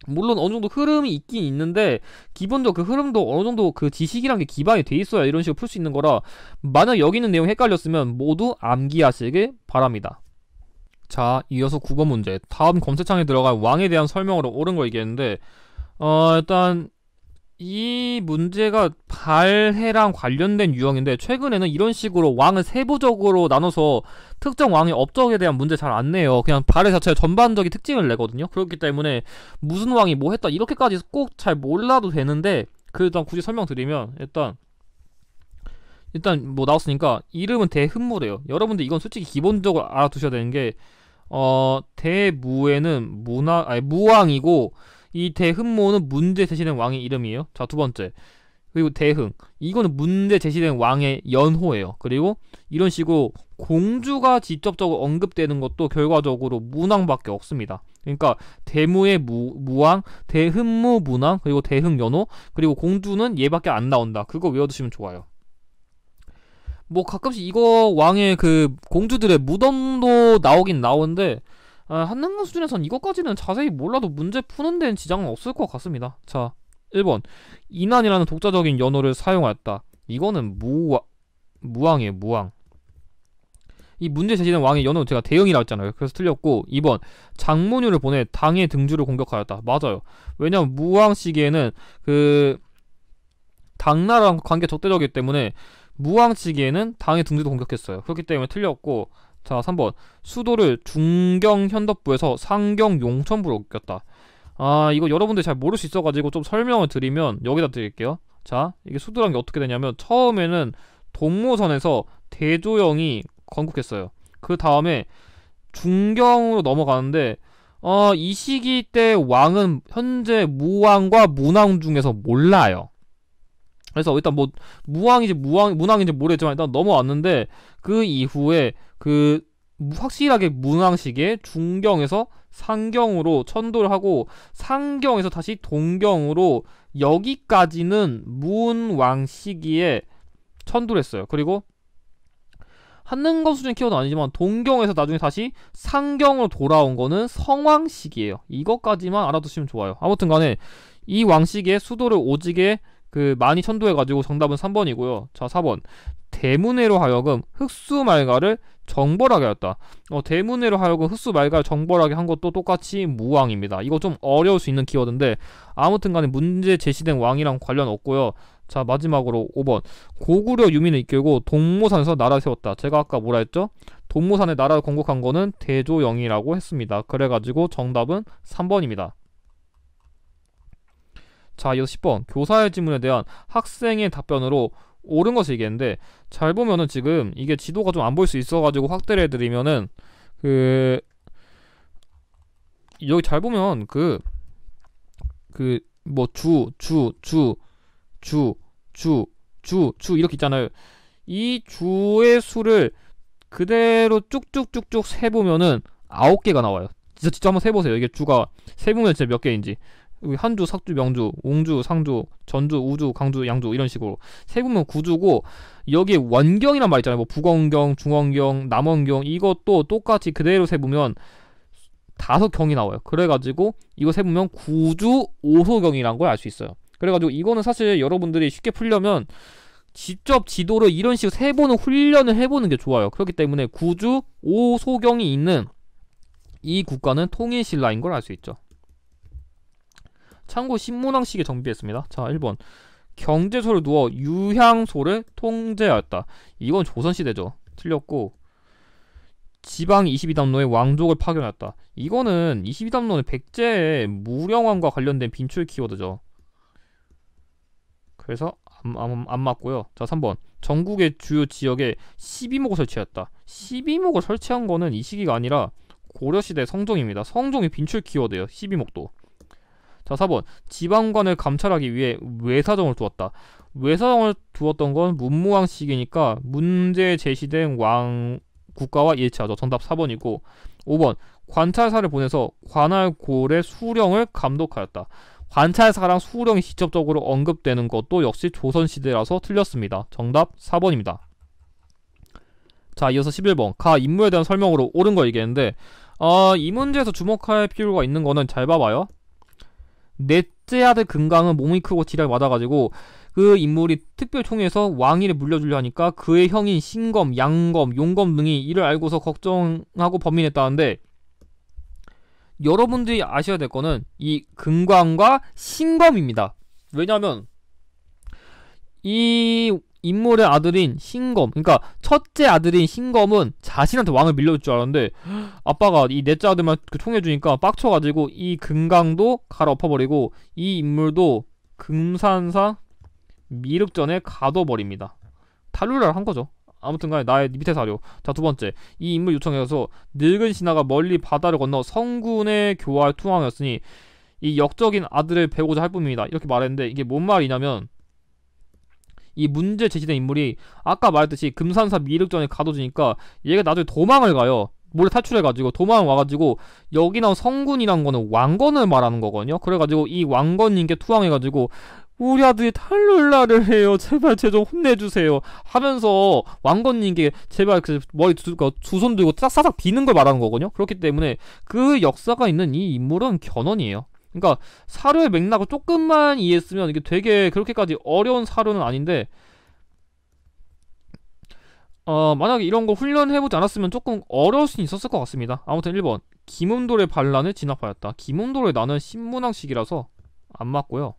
물론 어느 정도 흐름이 있긴 있는데, 기본적으로 그 흐름도 어느 정도 그 지식이란 게 기반이 돼 있어야 이런 식으로 풀 수 있는 거라, 만약 여기 있는 내용 헷갈렸으면 모두 암기하시길 바랍니다. 자, 이어서 9번 문제. 다음 검색창에 들어갈 왕에 대한 설명으로 옳은 거 얘기했는데, 일단 이 문제가 발해랑 관련된 유형인데, 최근에는 이런 식으로 왕을 세부적으로 나눠서 특정 왕의 업적에 대한 문제 잘 안 내요. 그냥 발해 자체의 전반적인 특징을 내거든요. 그렇기 때문에 무슨 왕이 뭐 했다 이렇게까지 꼭 잘 몰라도 되는데, 일단 굳이 설명드리면, 일단 뭐 나왔으니까 이름은 대흠무래요. 여러분들 이건 솔직히 기본적으로 알아두셔야 되는 게, 대무에는 무왕이고, 이 대흠모는 문제 제시된 왕의 이름이에요. 자, 두 번째. 그리고 대흥. 이거는 문제 제시된 왕의 연호예요. 그리고 이런 식으로 공주가 직접적으로 언급되는 것도 결과적으로 문왕밖에 없습니다. 그러니까 대무의 무왕, 대흠무 문왕, 그리고 대흥 연호, 그리고 공주는 얘밖에 안 나온다. 그거 외워두시면 좋아요. 뭐 가끔씩 이거 왕의 공주들의 무덤도 나오긴 나오는데, 한능검 수준에선 이것까지는 자세히 몰라도 문제 푸는 데는 지장은 없을 것 같습니다. 자, 1번. 인안이라는 독자적인 연호를 사용하였다. 이거는 무왕이에요, 무왕. 이 문제 제시된 왕의 연호는 제가 대응이라고 했잖아요. 그래서 틀렸고, 2번. 장문유를 보내 당의 등주를 공격하였다. 맞아요. 왜냐면 무왕 시기에는 당나라랑 관계 적대적이기 때문에 무왕 시기에는 당의 등주도 공격했어요. 그렇기 때문에 틀렸고, 자, 3번. 수도를 중경 현덕부에서 상경 용천부로 옮겼다. 이거 여러분들 잘 모를 수 있어가지고 좀 설명을 드리면 여기다 드릴게요. 자, 이게 수도란 게 어떻게 되냐면, 처음에는 동모선에서 대조영이 건국했어요. 그 다음에 중경으로 넘어가는데, 이 시기 때 왕은 현재 무왕과 문왕 중에서 몰라요. 그래서 일단 뭐 무왕인지 문왕인지 모르겠지만 일단 넘어왔는데, 그 이후에 그 확실하게 문왕시기에 중경에서 상경으로 천도를 하고, 상경에서 다시 동경으로, 여기까지는 문왕 시기에 천도를 했어요. 그리고 한능검 수준 키워도 아니지만 동경에서 나중에 다시 상경으로 돌아온 거는 성왕 시기예요. 이것까지만 알아두시면 좋아요. 아무튼 간에 이 왕 시기에 수도를 오지게 많이 천도해가지고 정답은 3번이고요. 자, 4번. 대문해로 하여금 흑수말가를 정벌하게 하였다. 대문해로 하여금 흑수말가를 정벌하게 한 것도 똑같이 무왕입니다. 이거 좀 어려울 수 있는 키워드인데 아무튼 간에 문제 제시된 왕이랑 관련 없고요. 자, 마지막으로 5번. 고구려 유민을 이끌고 동모산에서 나라를 세웠다. 제가 아까 뭐라 했죠? 동모산에 나라를 건국한 거는 대조영이라고 했습니다. 그래가지고 정답은 3번입니다. 자, 이어서 10번. 교사의 질문에 대한 학생의 답변으로 옳은 것을 얘기했는데, 잘 보면은 지금 이게 지도가 좀 안 보일 수 있어가지고 확대를 해드리면은, 여기 잘 보면 뭐 주 이렇게 있잖아요. 이 주의 수를 그대로 쭉쭉쭉쭉 세보면은 9개가 나와요. 진짜 한번 세보세요. 이게 주가 세보면 진짜 몇 개인지. 한주, sak주, 명주, 옹주, 상주, 전주, 우주, 강주, 양주 이런 식으로 세보면 9주고, 여기에 원경이란 말 있잖아요. 뭐 북원경, 중원경, 남원경, 이것도 똑같이 그대로 세보면 5경이 나와요. 그래가지고 이거 세보면 9주 5소경이란 걸 알 수 있어요. 그래가지고 이거는 사실 여러분들이 쉽게 풀려면 직접 지도를 이런 식으로 세보는 훈련을 해보는 게 좋아요. 그렇기 때문에 9주 5소경이 있는 이 국가는 통일신라인 걸 알 수 있죠. 참고 신문왕식에 정비했습니다. 자, 1번. 경제소를 두어 유향소를 통제하였다. 이건 조선시대죠. 틀렸고, 지방 22담로의 왕족을 파견하였다. 이거는 22담로는 백제의 무령왕과 관련된 빈출 키워드죠. 그래서 안 맞고요. 자, 3번. 전국의 주요 지역에 12목을 설치했다. 12목을 설치한 거는 이 시기가 아니라 고려시대 성종입니다. 성종이 빈출 키워드예요. 12목도. 자, 4번. 지방관을 감찰하기 위해 외사정을 두었다. 외사정을 두었던 건 문무왕 시기니까 문제 제시된 왕 국가와 일치하죠. 정답 4번이고. 5번. 관찰사를 보내서 관할골의 수령을 감독하였다. 관찰사랑 수령이 직접적으로 언급되는 것도 역시 조선시대라서 틀렸습니다. 정답 4번입니다. 자, 이어서 11번. 가 인물에 대한 설명으로 옳은 거 얘기했는데, 이 문제에서 주목할 필요가 있는 거는 잘 봐봐요. 넷째 아들 금강은 몸이 크고 지략 맞아가지고 그 인물이 특별 총회에서 왕위를 물려주려 하니까 그의 형인 신검, 양검, 용검 등이 이를 알고서 걱정하고 범민했다는데, 여러분들이 아셔야 될 거는 이 금광과 신검입니다. 왜냐하면 이 인물의 아들인 신검, 그러니까 첫째 아들인 신검은 자신한테 왕을 밀려줄 줄 알았는데, 아빠가 이 넷째 아들만 총해주니까 빡쳐가지고 이 금강도 갈아엎어버리고 이 인물도 금산사 미륵전에 가둬버립니다. 탈루를 한 거죠. 아무튼간에 나의 밑에 사료. 자, 2번째. 이 인물 요청해서 늙은 신하가 멀리 바다를 건너 성군의 교화에 투항하였으니 이 역적인 아들을 배우고자 할 뿐입니다. 이렇게 말했는데, 이게 뭔 말이냐면, 이 문제 제시된 인물이 아까 말했듯이 금산사 미륵전에 가둬지니까 얘가 나중에 도망을 가요. 몰래 탈출해가지고 도망을 와가지고 여기 나온 성군이란 거는 왕건을 말하는 거거든요. 그래가지고 이 왕건님께 투항해가지고 우리 아들이 탈룰라를 해요. 제발 쟤 좀 혼내주세요. 하면서 왕건님께 제발 그 머리 두 손 들고 싸싹 비는 걸 말하는 거거든요. 그렇기 때문에 그 역사가 있는 이 인물은 견훤이에요. 그러니까 사료의 맥락을 조금만 이해했으면 이게 되게 그렇게까지 어려운 사료는 아닌데, 만약에 이런 거 훈련해보지 않았으면 조금 어려울 수는 있었을 것 같습니다. 아무튼 1번. 김음돌의 반란을 진압하였다. 김음돌의 나는 신문왕식이라서 안 맞고요.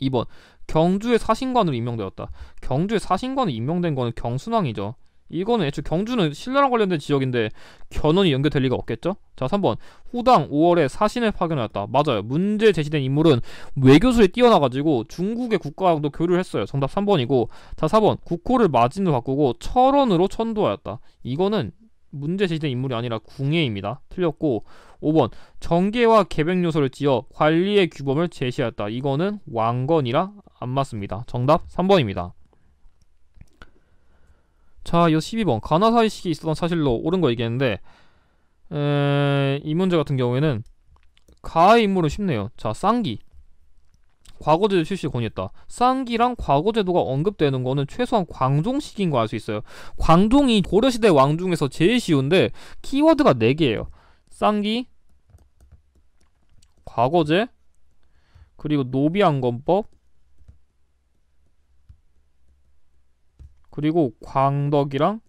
2번. 경주의 사신관으로 임명되었다. 경주의 사신관으로 임명된 거는 경순왕이죠. 이거는 애초에 경주는 신라랑 관련된 지역인데 견훤이 연결될 리가 없겠죠? 자, 3번. 후당 5월에 사신을 파견하였다. 맞아요. 문제 제시된 인물은 외교술에 뛰어나가지고 중국의 국가랑도 교류를 했어요. 정답 3번이고. 자, 4번. 국호를 마진으로 바꾸고 철원으로 천도하였다. 이거는 문제 제시된 인물이 아니라 궁예입니다. 틀렸고. 5번. 정계와 계백 요소를 지어 관리의 규범을 제시하였다. 이거는 왕건이라 안 맞습니다. 정답 3번입니다. 자, 이어 12번. 가나사이식이 있었던 사실로 옳은 거 얘기했는데, 이 문제 같은 경우에는 가의 인물은 쉽네요. 자, 쌍기. 과거제도 실시 권유했다. 쌍기랑 과거제도가 언급되는 거는 최소한 광종시기인 거 알 수 있어요. 광종이 고려시대 왕 중에서 제일 쉬운데 키워드가 4개예요. 쌍기, 과거제, 그리고 노비안건법, 그리고 광덕이랑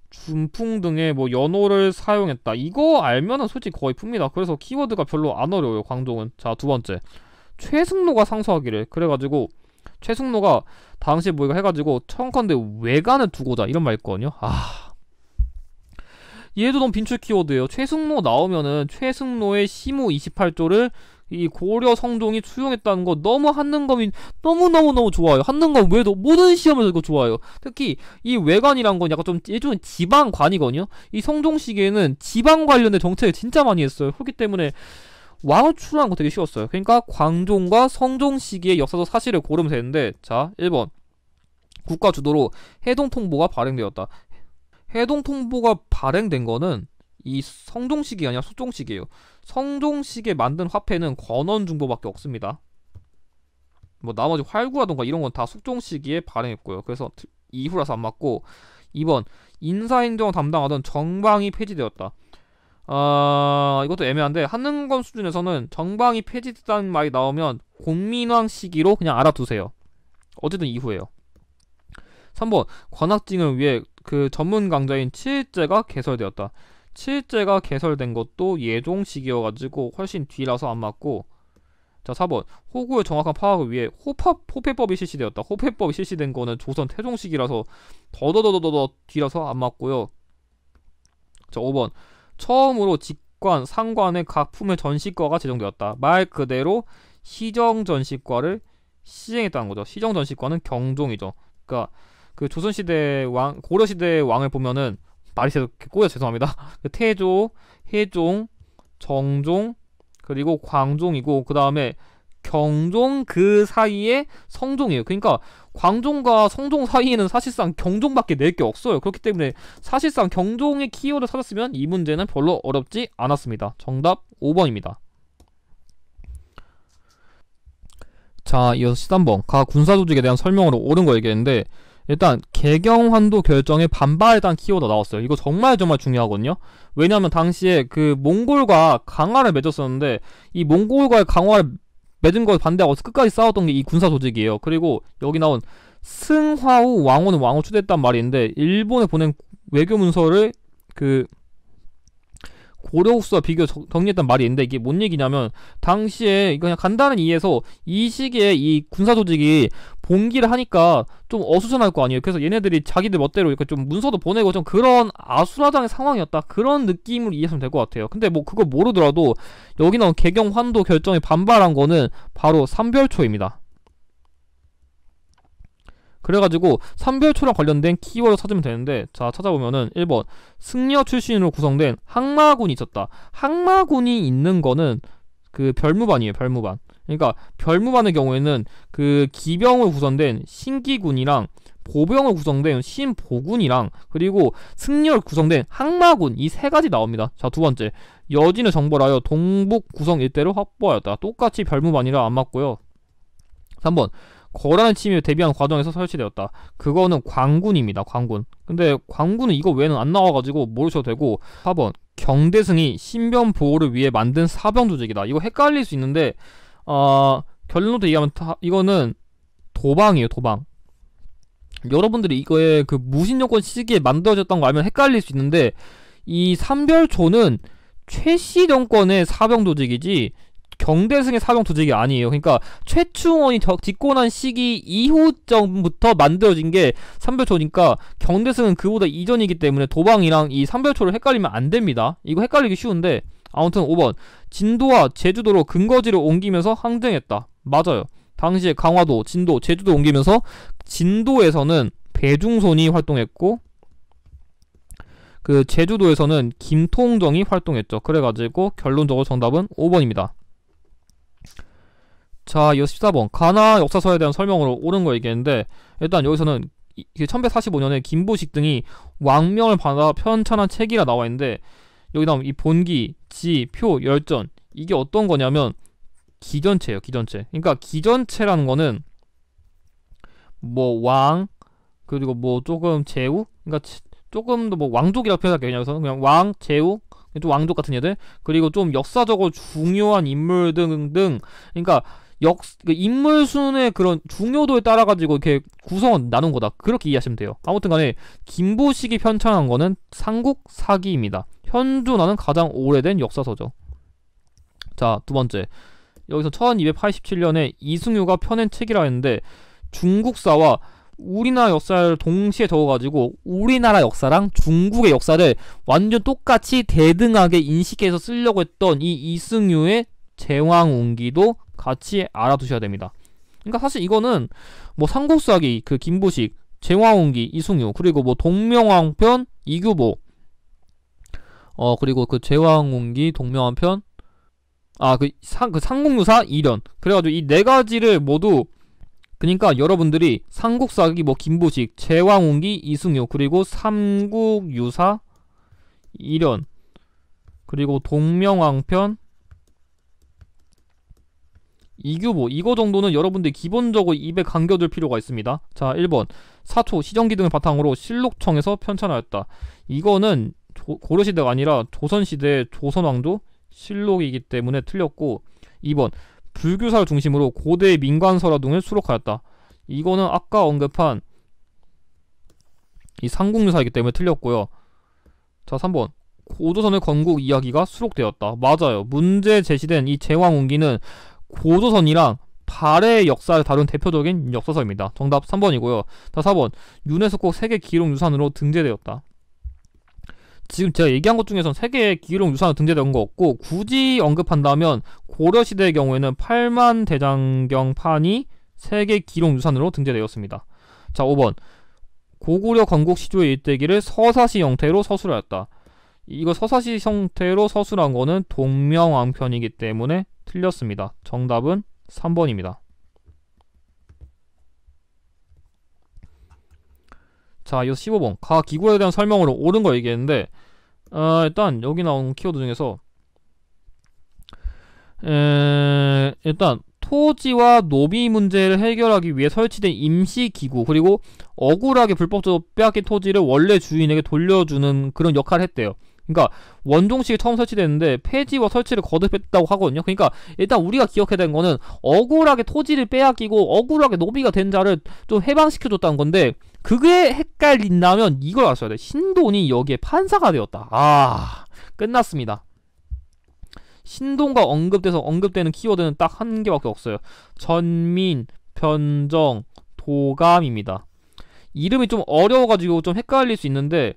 준풍 등의 뭐 연호를 사용했다. 이거 알면은 솔직히 거의 풉니다. 그래서 키워드가 별로 안 어려워요, 광종은. 자, 두 번째. 최승로가 상소하기를. 그래가지고 최승로가 당시에 뭐 이거 해가지고 청컨대 외관을 두고자 이런 말 했거든요. 얘도 너무 빈출 키워드예요. 최승로 나오면은 최승로의 시무 28조를 이 고려 성종이 수용했다는 거 너무 한능검이 너무너무너무 좋아요. 한능검 외에도 모든 시험에서 이거 좋아요. 특히 이 외관이란 건 약간 좀 일종의 지방관이거든요. 이 성종 시기에는 지방 관련된 정책을 진짜 많이 했어요. 그렇기 때문에 왕을 추론하는 거 되게 쉬웠어요. 그러니까 광종과 성종 시기의 역사적 사실을 고르면 되는데, 자, 1번. 국가 주도로 해동통보가 발행되었다. 해동통보가 발행된 거는 이 성종 시기가 아니라 소종 시기예요. 성종 시기에 만든 화폐는 건원중보밖에 없습니다. 뭐 나머지 활구라던가 이런 건 다 숙종 시기에 발행했고요. 그래서 이후라서 안 맞고. 2번. 인사행정을 담당하던 정방이 폐지되었다. 이것도 애매한데 한능검 수준에서는 정방이 폐지됐다는 말이 나오면 공민왕 시기로 그냥 알아두세요. 어쨌든 이후에요. 3번. 관악징을 위해 그 전문 강자인 칠제가 개설되었다. 칠제가 개설된 것도 예종 시기여가지고 훨씬 뒤라서 안 맞고. 자, 4번. 호구의 정확한 파악을 위해 호패법이 실시되었다. 호패법이 실시된 거는 조선 태종 시기라서 더더더더더 뒤라서 안 맞고요. 자, 5번. 처음으로 직관, 상관의 각 품의 전시과가 제정되었다. 말 그대로 시정전시과를 시행했다는 거죠. 시정전시과는 경종이죠. 그러니까 그 조선시대 왕, 고려시대 왕을 보면은 말이 꼬여 죄송합니다. 태조, 해종, 정종, 그리고 광종이고 그 다음에 경종 그 사이에 성종이에요. 그러니까 광종과 성종 사이에는 사실상 경종밖에 낼 게 없어요. 그렇기 때문에 사실상 경종의 키워드 찾았으면 이 문제는 별로 어렵지 않았습니다. 정답 5번입니다. 자, 이어서 13번. 각 군사조직에 대한 설명으로 옳은 거 얘기했는데, 일단 개경환도 결정에 반발에 대한 키워드 나왔어요. 이거 정말 중요하거든요. 왜냐하면 당시에 그 몽골과 강화를 맺었었는데 이 몽골과의 강화를 맺은 걸 반대하고 끝까지 싸웠던 게 이 군사조직이에요. 그리고 여기 나온 승화후 왕후는 왕후 추대했단 말이 있는데, 일본에 보낸 외교문서를 그 고려국수와 비교 정리했단 말이 있는데, 이게 뭔 얘기냐면 당시에 이거 그냥 간단한 이해해서 이 시기에 이 군사조직이 봉기를 하니까 좀 어수선할 거 아니에요. 그래서 얘네들이 자기들 멋대로 이렇게 좀 문서도 보내고 좀 그런 아수라장의 상황이었다, 그런 느낌으로 이해하시면 될 것 같아요. 근데 뭐 그거 모르더라도 여기 나온 개경환도 결정에 반발한 거는 바로 삼별초입니다. 그래가지고 삼별초랑 관련된 키워드 찾으면 되는데, 자, 찾아보면은 1번. 승려 출신으로 구성된 항마군이 있었다. 항마군이 있는 거는 그 별무반이에요. 별무반. 그러니까 별무반의 경우에는 그 기병으로 구성된 신기군이랑 보병으로 구성된 신보군이랑 그리고 승려로 구성된 항마군, 이 세 가지 나옵니다. 자, 두 번째. 여진을 정벌하여 동북 구성 일대를 확보하였다. 똑같이 별무반이라 안 맞고요. 3번. 거란의 침입에 대비한 과정에서 설치되었다. 그거는 광군입니다. 광군. 근데 광군은 이거 외에는 안 나와가지고 모르셔도 되고. 4번. 경대승이 신변 보호를 위해 만든 사병 조직이다. 이거 헷갈릴 수 있는데 결론부터 얘기하면 이거는 도방이에요. 도방. 여러분들이 이거에 그 무신정권 시기에 만들어졌던 거 알면 헷갈릴 수 있는데, 이 삼별초는 최씨 정권의 사병 조직이지 경대승의 사병 조직이 아니에요. 그러니까 최충원이 집권한 시기 이후쯤부터 만들어진 게 삼별초니까 경대승은 그보다 이전이기 때문에 도방이랑 이 삼별초를 헷갈리면 안 됩니다. 이거 헷갈리기 쉬운데. 아무튼 5번. 진도와 제주도로 근거지를 옮기면서 항쟁했다. 맞아요. 당시에 강화도, 진도, 제주도 옮기면서 진도에서는 배중손이 활동했고 그 제주도에서는 김통정이 활동했죠. 그래가지고 결론적으로 정답은 5번입니다. 자, 이어 14번. 가나 역사서에 대한 설명으로 옳은 거 얘기했는데, 일단 여기서는 1145년에 김보식 등이 왕명을 받아 편찬한 책이라 나와 있는데, 여기 나오면 이 본기, 지, 표, 열전, 이게 어떤 거냐면 기전체예요. 기전체. 그러니까 기전체라는 거는 뭐 왕, 그리고 뭐 조금 제후, 그러니까 조금 더 뭐 왕족이라고 표현할게요. 그냥 왕, 제후, 좀 왕족 같은 애들, 그리고 좀 역사적으로 중요한 인물 등등, 그러니까 그 인물 순의 그런 중요도에 따라 가지고 이렇게 구성을 나눈 거다. 그렇게 이해하시면 돼요. 아무튼간에 김보식이 편찬한 거는 삼국사기입니다. 현존하는 가장 오래된 역사서죠. 자, 두 번째. 여기서 1287년에 이승유가 펴낸 책이라 했는데, 중국사와 우리나라 역사를 동시에 적어가지고 우리나라 역사랑 중국의 역사를 완전 똑같이 대등하게 인식해서 쓰려고 했던 이 이승유의 제왕운기도 같이 알아두셔야 됩니다. 그러니까 사실 이거는 뭐 삼국사기 그 김보식, 제왕운기 이승유, 그리고 뭐 동명왕편 이규보, 그리고 그 제왕운기 동명왕편, 그 상국유사 이련, 그래가지고 이 네 가지를 모두, 그러니까 여러분들이 삼국사기 뭐 김보식, 제왕운기 이승유, 그리고 삼국유사 이련, 그리고 동명왕편 이규보, 이거 정도는 여러분들이 기본적으로 입에 감겨둘 필요가 있습니다. 자, 1번. 사초, 시정기 등을 바탕으로 실록청에서 편찬하였다. 이거는 고려시대가 아니라 조선시대의 조선왕조 실록이기 때문에 틀렸고, 2번. 불교사를 중심으로 고대의 민관설화 등을 수록하였다. 이거는 아까 언급한 이 삼국유사이기 때문에 틀렸고요. 자, 3번. 고조선의 건국 이야기가 수록되었다. 맞아요. 문제 제시된 이 제왕운기는 고조선이랑 발해의 역사를 다룬 대표적인 역사서입니다. 정답 3번이고요. 자, 4번. 유네스코 세계 기록유산으로 등재되었다. 지금 제가 얘기한 것 중에선 세계 기록유산으로 등재된 거 없고, 굳이 언급한다면 고려시대의 경우에는 8만 대장경판이 세계 기록유산으로 등재되었습니다. 자, 5번. 고구려 건국 시조의 일대기를 서사시 형태로 서술하였다. 이거 서사시 형태로 서술한 거는 동명왕편이기 때문에 틀렸습니다. 정답은 3번입니다. 자, 이어서 15번. 가 기구에 대한 설명으로 옳은 거 얘기했는데, 일단 여기 나온 키워드 중에서 일단 토지와 노비 문제를 해결하기 위해 설치된 임시기구, 그리고 억울하게 불법적으로 빼앗긴 토지를 원래 주인에게 돌려주는 그런 역할을 했대요. 그러니까 원종식이 처음 설치됐는데 폐지와 설치를 거듭했다고 하거든요. 그러니까 일단 우리가 기억해야 되는 거는 억울하게 토지를 빼앗기고 억울하게 노비가 된 자를 좀 해방시켜줬다는 건데, 그게 헷갈린다면 이걸 아셔야 돼. 신돈이 여기에 판사가 되었다. 끝났습니다. 신돈과 언급되는 키워드는 딱 한 개밖에 없어요. 전민, 변정, 도감입니다. 이름이 좀 어려워가지고 좀 헷갈릴 수 있는데,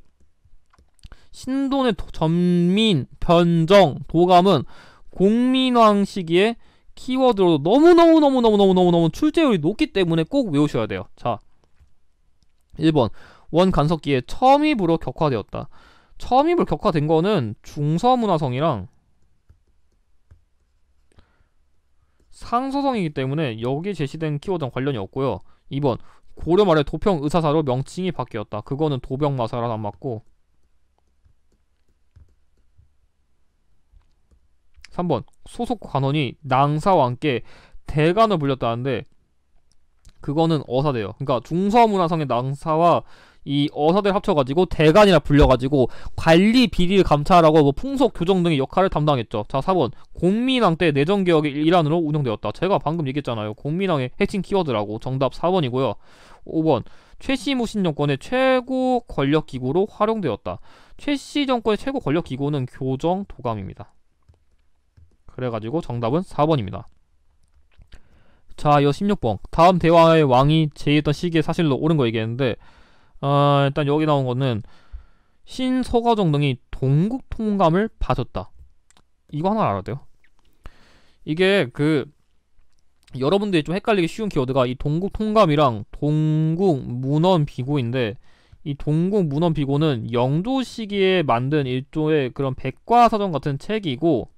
신돈의 전민, 변정, 도감은 공민왕 시기에 키워드로 너무너무 출제율이 높기 때문에 꼭 외우셔야 돼요. 자, 1번. 원간석기에 첨입으로 격화되었다. 첨입으로 격화된 거는 중서문화성이랑 상서성이기 때문에 여기 제시된 키워드랑 관련이 없고요. 2번. 고려 말에 도평의사사로 명칭이 바뀌었다. 그거는 도병마사라 안 맞고. 3번. 소속 관원이 낭사와 함께 대간을 불렸다는데, 그거는 어사대요. 그러니까 중서문화성의 낭사와 이 어사대를 합쳐가지고 대간이라 불려가지고 관리 비리를 감찰하고 뭐 풍속 교정 등의 역할을 담당했죠. 자, 4번. 공민왕 때 내정개혁의 일환으로 운영되었다. 제가 방금 얘기했잖아요. 공민왕의 핵심 키워드라고. 정답 4번이고요. 5번. 최씨무 신정권의 최고 권력기구로 활용되었다. 최씨 정권의 최고 권력기구는 교정 도감입니다. 그래가지고 정답은 4번입니다. 자, 이어 16번. 다음 대왕의 왕이 제위했던 시기의 사실로 옳은 거 얘기했는데, 일단 여기 나온 거는 신서가정 등이 동국통감을 받았다. 이거 하나 알아야 돼요. 이게 여러분들이 좀 헷갈리기 쉬운 키워드가 이 동국통감이랑 동국문헌비고인데, 이 동국문헌비고는 영조 시기에 만든 일종의 그런 백과사전 같은 책이고,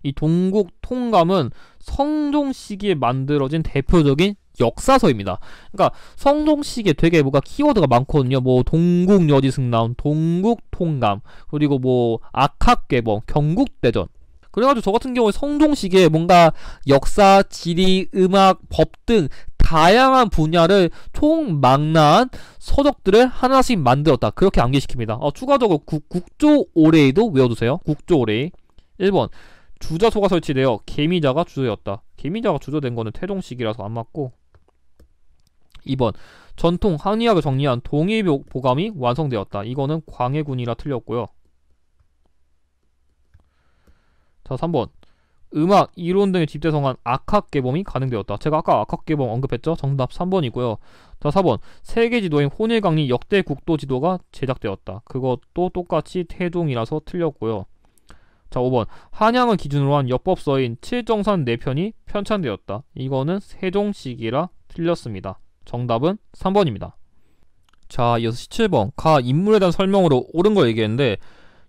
이 동국 통감은 성종 시기에 만들어진 대표적인 역사서입니다. 그러니까 성종 시기에 되게 뭐가 키워드가 많거든요. 뭐 동국여지승나온, 동국통감, 그리고 뭐 악학개봉, 경국대전. 그래가지고 저 같은 경우에 성종 시기에 뭔가 역사, 지리, 음악, 법 등 다양한 분야를 총망라한 서적들을 하나씩 만들었다. 그렇게 암기시킵니다. 추가적으로 국조오레이도 외워두세요. 국조오레이. 1번 주자소가 설치되어 계미자가 주조였다. 계미자가 주조된 거는 태종 시기라서 안 맞고. 2번 전통 한의학을 정리한 동의보감이 완성되었다. 이거는 광해군이라 틀렸고요. 자, 3번 음악, 이론 등의 집대성한 악학개범이 가능되었다. 제가 아까 악학개범 언급했죠? 정답 3번이고요. 자, 4번 세계지도인 혼일강리 역대 국도지도가 제작되었다. 그것도 똑같이 태종이라서 틀렸고요. 자, 5번 한양을 기준으로 한 역법서인 칠정산 4편이 편찬되었다. 이거는 세종 시기라 틀렸습니다. 정답은 3번입니다. 자, 이어서 17번 가 인물에 대한 설명으로 옳은 걸 얘기했는데,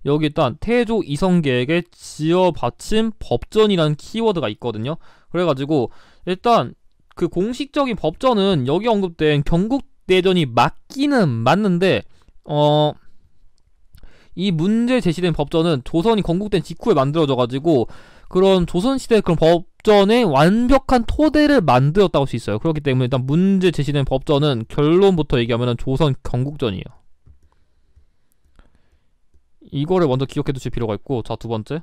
여기 일단 태조 이성계에게 지어바친 법전이라는 키워드가 있거든요. 그래가지고 일단 그 공식적인 법전은 여기 언급된 경국대전이 맞기는 맞는데, 이 문제 제시된 법전은 조선이 건국된 직후에 만들어져가지고 그런 조선시대 그런 법전의 완벽한 토대를 만들었다고 할 수 있어요. 그렇기 때문에 일단 문제 제시된 법전은 결론부터 얘기하면 조선 경국전이에요. 이거를 먼저 기억해 두실 필요가 있고. 자, 두 번째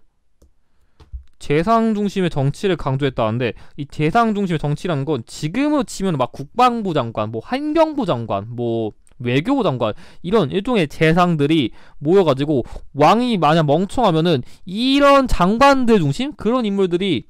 재상 중심의 정치를 강조했다는데, 이 재상 중심의 정치라는 건 지금으로 치면 막 국방부 장관, 뭐 환경부 장관, 뭐 외교부 장관, 이런 일종의 재상들이 모여가지고 왕이 만약 멍청하면은 이런 장관들 중심 그런 인물들이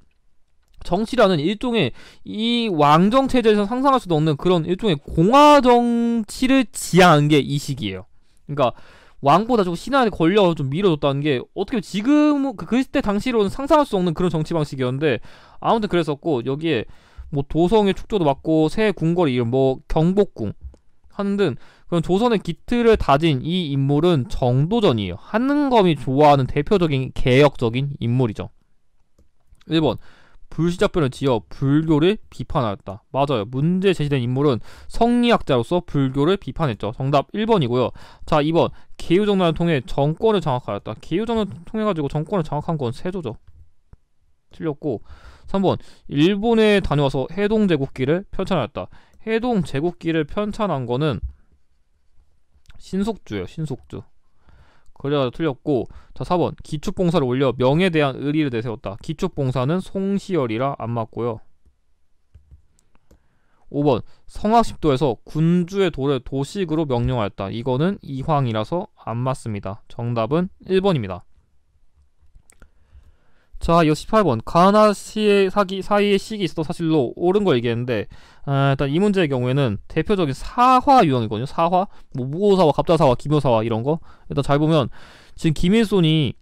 정치라는 일종의 이 왕정 체제에서 상상할 수도 없는 그런 일종의 공화 정치를 지향한 게 이 시기예요. 그러니까 왕보다 좀 신하에 걸려 좀 밀어줬다는 게 어떻게 지금 그때 당시로는 상상할 수 없는 그런 정치 방식이었는데, 아무튼 그랬었고, 여기에 뭐 도성의 축조도 맞고 새 궁궐의 이름 뭐 경복궁 하는 등 그런 조선의 기틀을 다진 이 인물은 정도전이에요. 한능검이 좋아하는 대표적인 개혁적인 인물이죠. 1번 불시작변을 지어 불교를 비판하였다. 맞아요. 문제 제시된 인물은 성리학자로서 불교를 비판했죠. 정답 1번이고요. 자, 2번 계유정난을 통해 정권을 장악하였다. 계유정난을 통해가지고 정권을 장악한 건 세조죠. 틀렸고. 3번 일본에 다녀와서 해동제국기를 편찬하였다. 해동제국기를 편찬한 거는 신속주예요. 신속주. 그래가지고 틀렸고. 자, 4번 기축봉사를 올려 명에 대한 의리를 내세웠다. 기축봉사는 송시열이라 안 맞고요. 5번 성악십도에서 군주의 도를 도식으로 명령하였다. 이거는 이황이라서 안 맞습니다. 정답은 1번입니다. 자, 이어 18번 가나나 사이의 시기 있어도 사실로 옳은 거 얘기했는데, 일단 이 문제의 경우에는 대표적인 사화 유형이거든요. 사화, 뭐 무오사화, 갑자사화, 기묘사화 이런거. 일단 잘 보면 지금 김일손이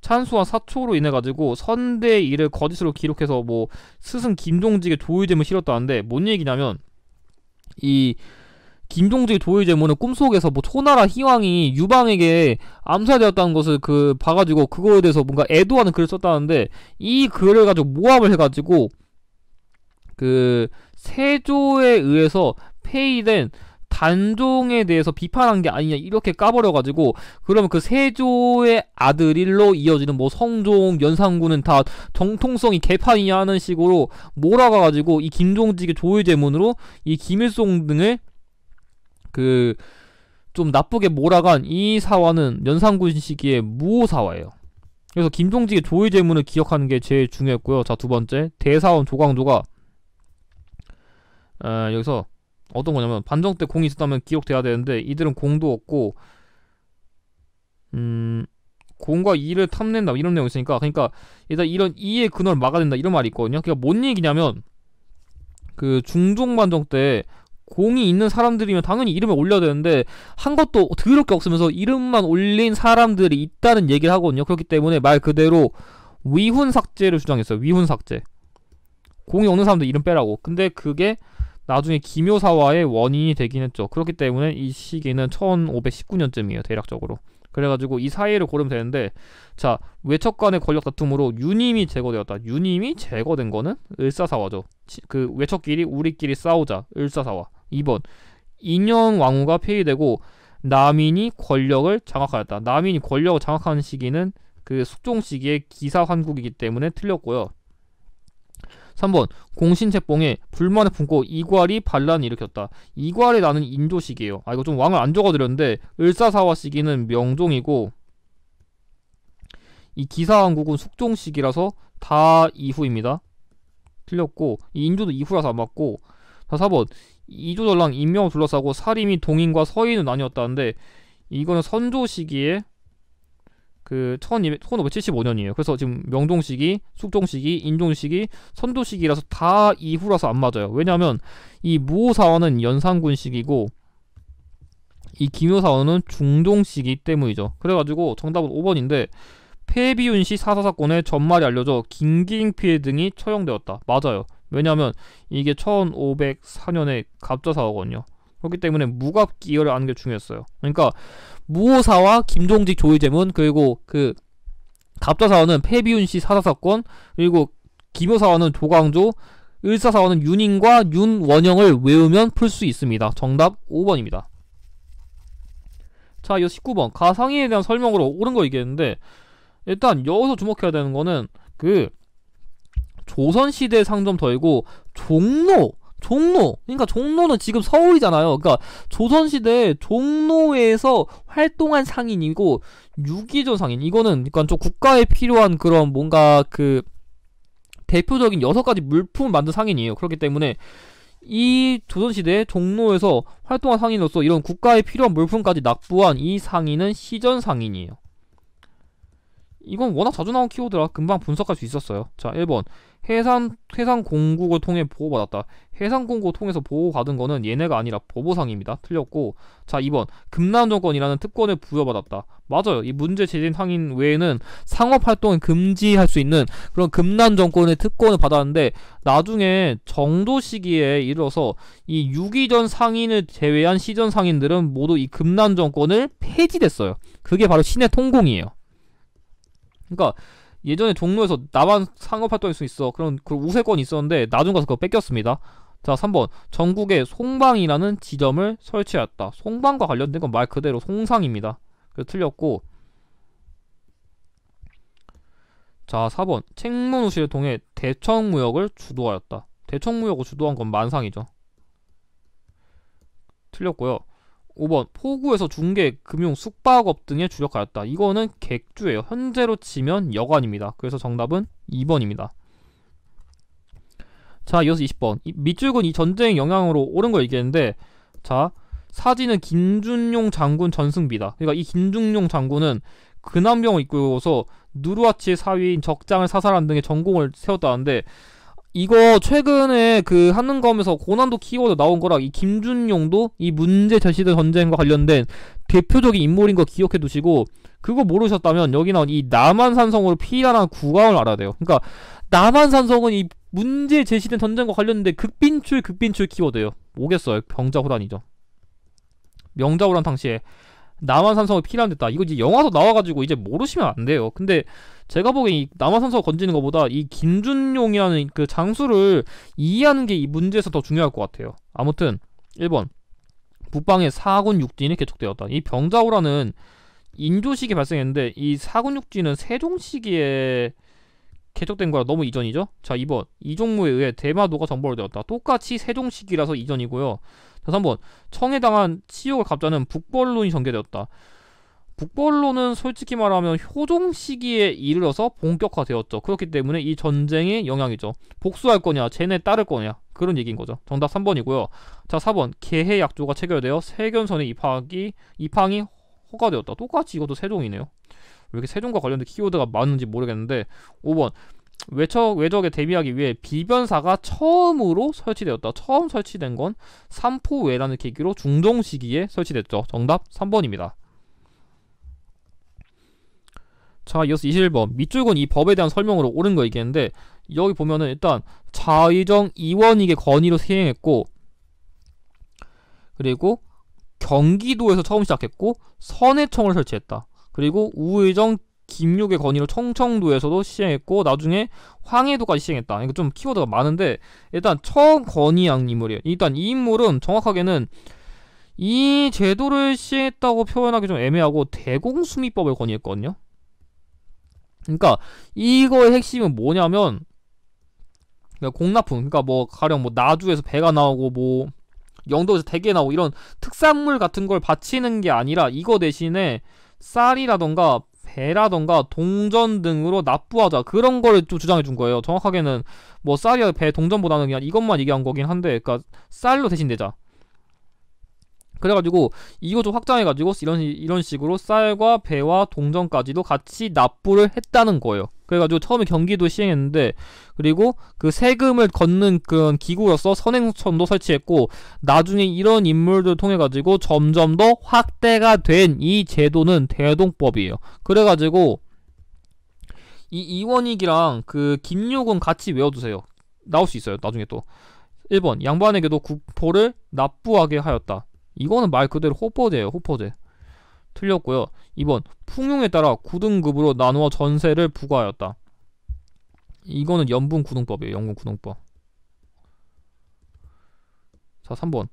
찬수와 사초로 인해가지고 선대의 일을 거짓으로 기록해서 뭐 스승 김종직의 조의제문을 실었다는데, 뭔 얘기냐면 이 김종직의 조의제문은 꿈속에서 뭐 초나라 희왕이 유방에게 암살되었다는 것을 봐가지고 그거에 대해서 뭔가 애도하는 글을 썼다는데, 이 글을 가지고 모함을 해가지고 세조에 의해서 폐위된 단종에 대해서 비판한 게 아니냐 이렇게 까버려가지고, 그러면 그 세조의 아들일로 이어지는 뭐 성종, 연산군은 다 정통성이 개판이냐 하는 식으로 몰아가가지고 이 김종직의 조의제문으로 이 김일송 등을 좀 나쁘게 몰아간 이 사화는 연산군 시기의 무오사화예요. 그래서 김종직의 조의제문을 기억하는 게 제일 중요했고요. 자, 두 번째 대사원 조광조가 여기서 어떤 거냐면 반정 때 공이 있었다면 기록돼야 되는데 이들은 공도 없고 공과 이를 탐낸다 이런 내용이 있으니까, 그러니까 일단 이런 이의 근원을 막아낸다 이런 말이 있거든요. 그러니까 뭔 얘기냐면 중종반정 때 공이 있는 사람들이면 당연히 이름을 올려야 되는데 한 것도 더럽게 없으면서 이름만 올린 사람들이 있다는 얘기를 하거든요. 그렇기 때문에 말 그대로 위훈삭제를 주장했어요. 위훈삭제. 공이 없는 사람들 이름 빼라고. 근데 그게 나중에 기묘사화의 원인이 되긴 했죠. 그렇기 때문에 이 시기는 1519년쯤이에요. 대략적으로. 그래가지고 이 사이를 고르면 되는데, 자, 외척 간의 권력 다툼으로 유님이 제거되었다. 유님이 제거된 거는 을사사화죠. 그 외척끼리 우리끼리 싸우자. 을사사화. 2번, 인현 왕후가 폐위되고 남인이 권력을 장악하였다. 남인이 권력을 장악하는 시기는 그 숙종 시기의 기사환국이기 때문에 틀렸고요. 3번, 공신책봉에 불만을 품고 이괄이 반란을 일으켰다. 이괄이 나는 인조 시기예요. 이거 좀 왕을 안 적어드렸는데 을사사화 시기는 명종이고 이 기사왕국은 숙종 시기라서 다 이후입니다. 틀렸고 이 인조도 이후라서 안 맞고. 자, 4번, 이조전랑 인명을 둘러싸고 살인이 동인과 서인은 나뉘었다는데 이거는 선조 시기에 그 1575년이에요. 그래서 지금 명종 시기, 숙종 시기, 인종 시기, 선조 시기라서 다 이후라서 안 맞아요. 왜냐하면 이 무오사화는 연산군 시기고 이 기묘사화는 중종 시기 때문이죠. 그래가지고 정답은 5번인데 폐비윤시 사사사건의 전말이 알려져 김기잉 등이 처형되었다. 맞아요. 왜냐하면 이게 1504년에 갑자사화거든요. 그렇기 때문에 무갑기열을 아는 게 중요했어요. 그러니까 무오사와 김종직 조의제문, 그리고 그 갑자사화는 폐비윤시 사사사건, 그리고 기묘사화는 조광조, 을사사화는 윤인과 윤원영을 외우면 풀 수 있습니다. 정답 5번입니다. 자, 이어서 19번 가상의에 대한 설명으로 옳은 거 얘기했는데, 일단 여기서 주목해야 되는 거는 그 조선시대 상점 덜고 종로, 그러니까 종로는 지금 서울이잖아요. 그러니까 조선시대 종로에서 활동한 상인이고, 유기전 상인, 이거는 그러니까 좀 국가에 필요한 그런 뭔가 그 대표적인 6가지 물품을 만든 상인이에요. 그렇기 때문에 이 조선시대 종로에서 활동한 상인으로서 이런 국가에 필요한 물품까지 납부한 이 상인은 시전 상인이에요. 이건 워낙 자주 나온 키워드라 금방 분석할 수 있었어요. 자, 1번 해상 공국을 통해 보호받았다. 해상 공국을 통해서 보호받은 거는 얘네가 아니라 보보상입니다. 틀렸고. 자, 2번 금난정권이라는 특권을 부여받았다. 맞아요. 이 문제 제기된 상인 외에는 상업활동을 금지할 수 있는 그런 금난정권의 특권을 받았는데, 나중에 정조 시기에 이르러서 이 유기전 상인을 제외한 시전 상인들은 모두 이 금난정권을 폐지됐어요. 그게 바로 신의 통공이에요. 그러니까 예전에 종로에서 나만 상업활동할 수 있어, 그런 그 우세권이 있었는데 나중 가서 그거 뺏겼습니다. 자, 3번 전국에 송방이라는 지점을 설치하였다. 송방과 관련된 건 말 그대로 송상입니다. 그래서 틀렸고. 자, 4번 책문우시를 통해 대청무역을 주도하였다. 대청무역을 주도한 건 만상이죠. 틀렸고요. 5번 포구에서 중개, 금융, 숙박업 등에 주력하였다. 이거는 객주예요. 현재로 치면 여관입니다. 그래서 정답은 2번입니다. 자, 이어서 20번 밑줄은 이 전쟁의 영향으로 옳은 걸 얘기했는데, 자, 사진은 김준용 장군 전승비다. 그러니까 이 김준용 장군은 근한병을 이끌고서 누르하치의 사위인 적장을 사살한 등의 전공을 세웠다는데, 이거 최근에 그 하는검에서 고난도 키워드 나온 거라 이 김준용도 이 문제 제시된 전쟁과 관련된 대표적인 인물인 거 기억해 두시고, 그거 모르셨다면 여기 나온 이 남한산성으로 피난한 국왕을 알아야 돼요. 그러니까 남한산성은 이 문제 제시된 전쟁과 관련된 극빈출 키워드예요. 뭐겠어요? 병자호란이죠. 명자호란 당시에 남한산성을 피난됐다. 이거 이제 영화도 나와가지고 이제 모르시면 안 돼요. 근데 제가 보기엔 이 남한산성 건지는 것보다 이 김준용이라는 그 장수를 이해하는 게 이 문제에서 더 중요할 것 같아요. 아무튼 1번 북방의 사군 육진이 개척되었다. 이 병자호란은 인조 시기에 발생했는데 이 사군 육진은 세종 시기에 개척된 거라 너무 이전이죠. 자, 2번 이종무에 의해 대마도가 정벌되었다. 똑같이 세종 시기라서 이전이고요. 자, 3번 청에 당한 치욕을 갚자는 북벌론이 전개되었다. 북벌론은 솔직히 말하면 효종 시기에 이르러서 본격화되었죠. 그렇기 때문에 이 전쟁의 영향이죠. 복수할 거냐, 쟤네 따를 거냐, 그런 얘기인 거죠. 정답 3번이고요. 자, 4번 개해 약조가 체결되어 세견선의 입항이 허가되었다. 똑같이 이것도 세종이네요. 왜 이렇게 세종과 관련된 키워드가 많은지 모르겠는데. 5번 외적에 대비하기 위해 비변사가 처음으로 설치되었다. 처음 설치된 건 삼포외라는 계기로 중종 시기에 설치됐죠. 정답 3번입니다. 자, 이어서 21번 밑줄은 이 법에 대한 설명으로 옳은 거 얘기했는데, 여기 보면은 일단 자의정 이원익의 건의로 시행했고, 그리고 경기도에서 처음 시작했고 선해청을 설치했다. 그리고 우의정 김육의 건의로 청청도에서도 시행했고 나중에 황해도까지 시행했다. 이거 좀 키워드가 많은데 일단 청건의양 인물이에요. 일단 이 인물은 정확하게는 이 제도를 시행했다고 표현하기 좀 애매하고 대공수미법을 건의했거든요. 그러니까 이거의 핵심은 뭐냐면 그러니까 공납품, 그러니까 뭐 가령 뭐 나주에서 배가 나오고 뭐 영도에서 대게 나오고 이런 특산물 같은 걸 바치는 게 아니라 이거 대신에 쌀이라던가 배라던가 동전 등으로 납부하자, 그런 거를 좀 주장해 준 거예요. 정확하게는 뭐 쌀이나 배, 동전보다는 그냥 이것만 얘기한 거긴 한데, 그러니까 쌀로 대신 내자. 그래가지고 이거 좀 확장해가지고 이런 식으로 쌀과 배와 동전까지도 같이 납부를 했다는 거예요. 그래가지고 처음에 경기도 시행했는데, 그리고 그 세금을 걷는 그런 기구로서 선행청도 설치했고, 나중에 이런 인물들을 통해가지고 점점 더 확대가 된 이 제도는 대동법이에요. 그래가지고 이 이원익이랑 그 김육은 같이 외워두세요. 나올 수 있어요 나중에 또. 1번 양반에게도 국토를 납부하게 하였다. 이거는 말 그대로 호포제예요. 호포제. 틀렸고요. 2번 풍용에 따라 9등급으로 나누어 전세를 부과하였다. 이거는 연분구등법이에요. 연분구등법. 자, 3번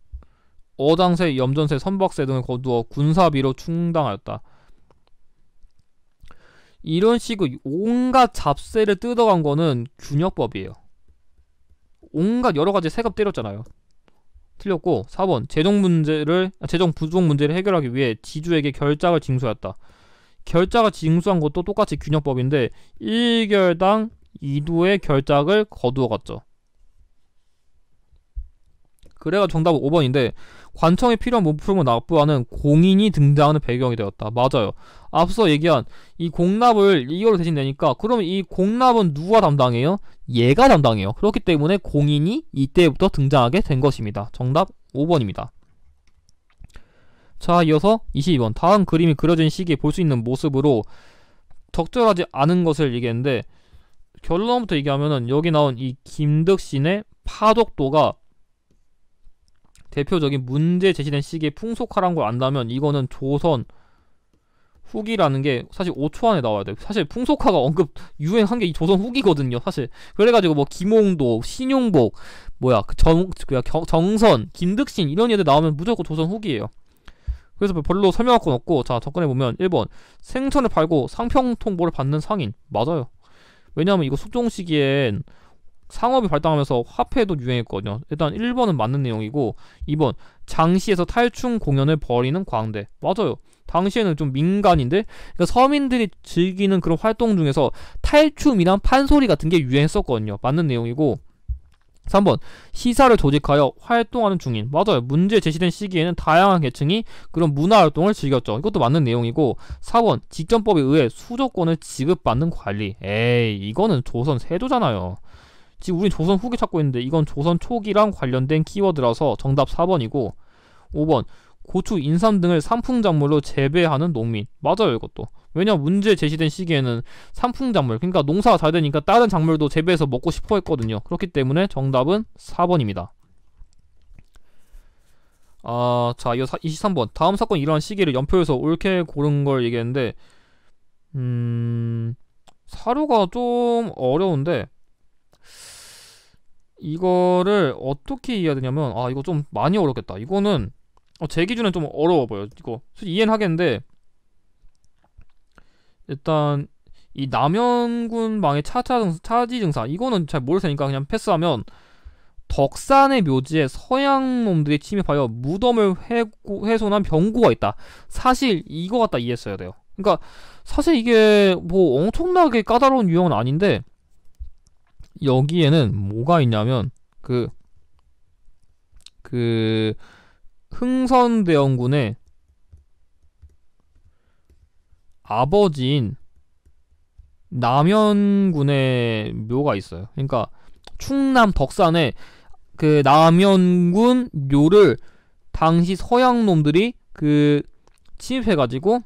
어장세, 염전세, 선박세 등을 거두어 군사비로 충당하였다. 이런 식으로 온갖 잡세를 뜯어간 거는 균역법이에요. 온갖 여러가지 세금 때렸잖아요. 틀렸고, 4번 재정 부족 문제를 해결하기 위해 지주에게 결작을 징수하였다. 결작을 징수한 것도 똑같이 균역법인데 1결당 2두의 결작을 거두어 갔죠. 그래가 정답은 5번인데 관청에 필요한 몸풀음을 납부하는 공인이 등장하는 배경이 되었다. 맞아요. 앞서 얘기한 이 공납을 이걸로 대신 내니까, 그러면 이 공납은 누가 담당해요? 얘가 담당해요. 그렇기 때문에 공인이 이때부터 등장하게 된 것입니다. 정답 5번입니다. 자, 이어서 22번 다음 그림이 그려진 시기에 볼 수 있는 모습으로 적절하지 않은 것을 얘기했는데, 결론부터 얘기하면은 여기 나온 이 김득신의 파독도가 대표적인 문제 제시된 시기에 풍속화란 걸 안다면 이거는 조선 후기라는 게 사실 5초 안에 나와야 돼. 사실 풍속화가 유행한 게 이 조선 후기거든요 사실. 그래가지고 뭐 김홍도, 신용복, 뭐야 정선, 김득신 이런 애들 나오면 무조건 조선 후기예요. 그래서 별로 설명할 건 없고, 자 접근해보면 1번 생선을 팔고 상평통보를 받는 상인. 맞아요. 왜냐하면 이거 숙종 시기엔 상업이 발달하면서 화폐도 유행했거든요. 일단 1번은 맞는 내용이고, 2번 장시에서 탈춤 공연을 벌이는 광대. 맞아요. 당시에는 좀 민간인데, 그러니까 서민들이 즐기는 그런 활동 중에서 탈춤이랑 판소리 같은 게 유행했었거든요. 맞는 내용이고, 3번 시사를 조직하여 활동하는 중인. 맞아요. 문제 제시된 시기에는 다양한 계층이 그런 문화활동을 즐겼죠. 이것도 맞는 내용이고, 4번 직전법에 의해 수조권을 지급받는 관리. 에이, 이거는 조선 세조잖아요. 지금 우린 조선 후기 찾고 있는데 이건 조선 초기랑 관련된 키워드라서 정답 4번이고, 5번 고추, 인삼 등을 산풍작물로 재배하는 농민. 맞아요. 이것도. 왜냐면 문제 제시된 시기에는 산풍작물, 그러니까 농사가 잘 되니까 다른 작물도 재배해서 먹고 싶어 했거든요. 그렇기 때문에 정답은 4번입니다. 자, 이어 23번 다음 사건이 일어난 시기를 연표해서 옳게 고른 걸 얘기했는데, 사료가 좀 어려운데 이거를 어떻게 이해해야 되냐면, 이거 좀 많이 어렵겠다. 이거는 제 기준엔 좀 어려워 보여. 이거 솔직히 이해는 하겠는데, 일단 이 남현군 망의 차지 증사 이거는 잘 모를 테니까 그냥 패스하면, 덕산의 묘지에 서양 놈들이 침입하여 무덤을 훼손한 병고가 있다. 사실 이거 갖다 이해했어야 돼요. 그러니까 사실 이게 뭐 엄청나게 까다로운 유형은 아닌데, 여기에는 뭐가 있냐면 그 흥선대원군의 아버지인 남현군의 묘가 있어요. 그러니까 충남 덕산에 그 남현군 묘를 당시 서양 놈들이 침입해가지고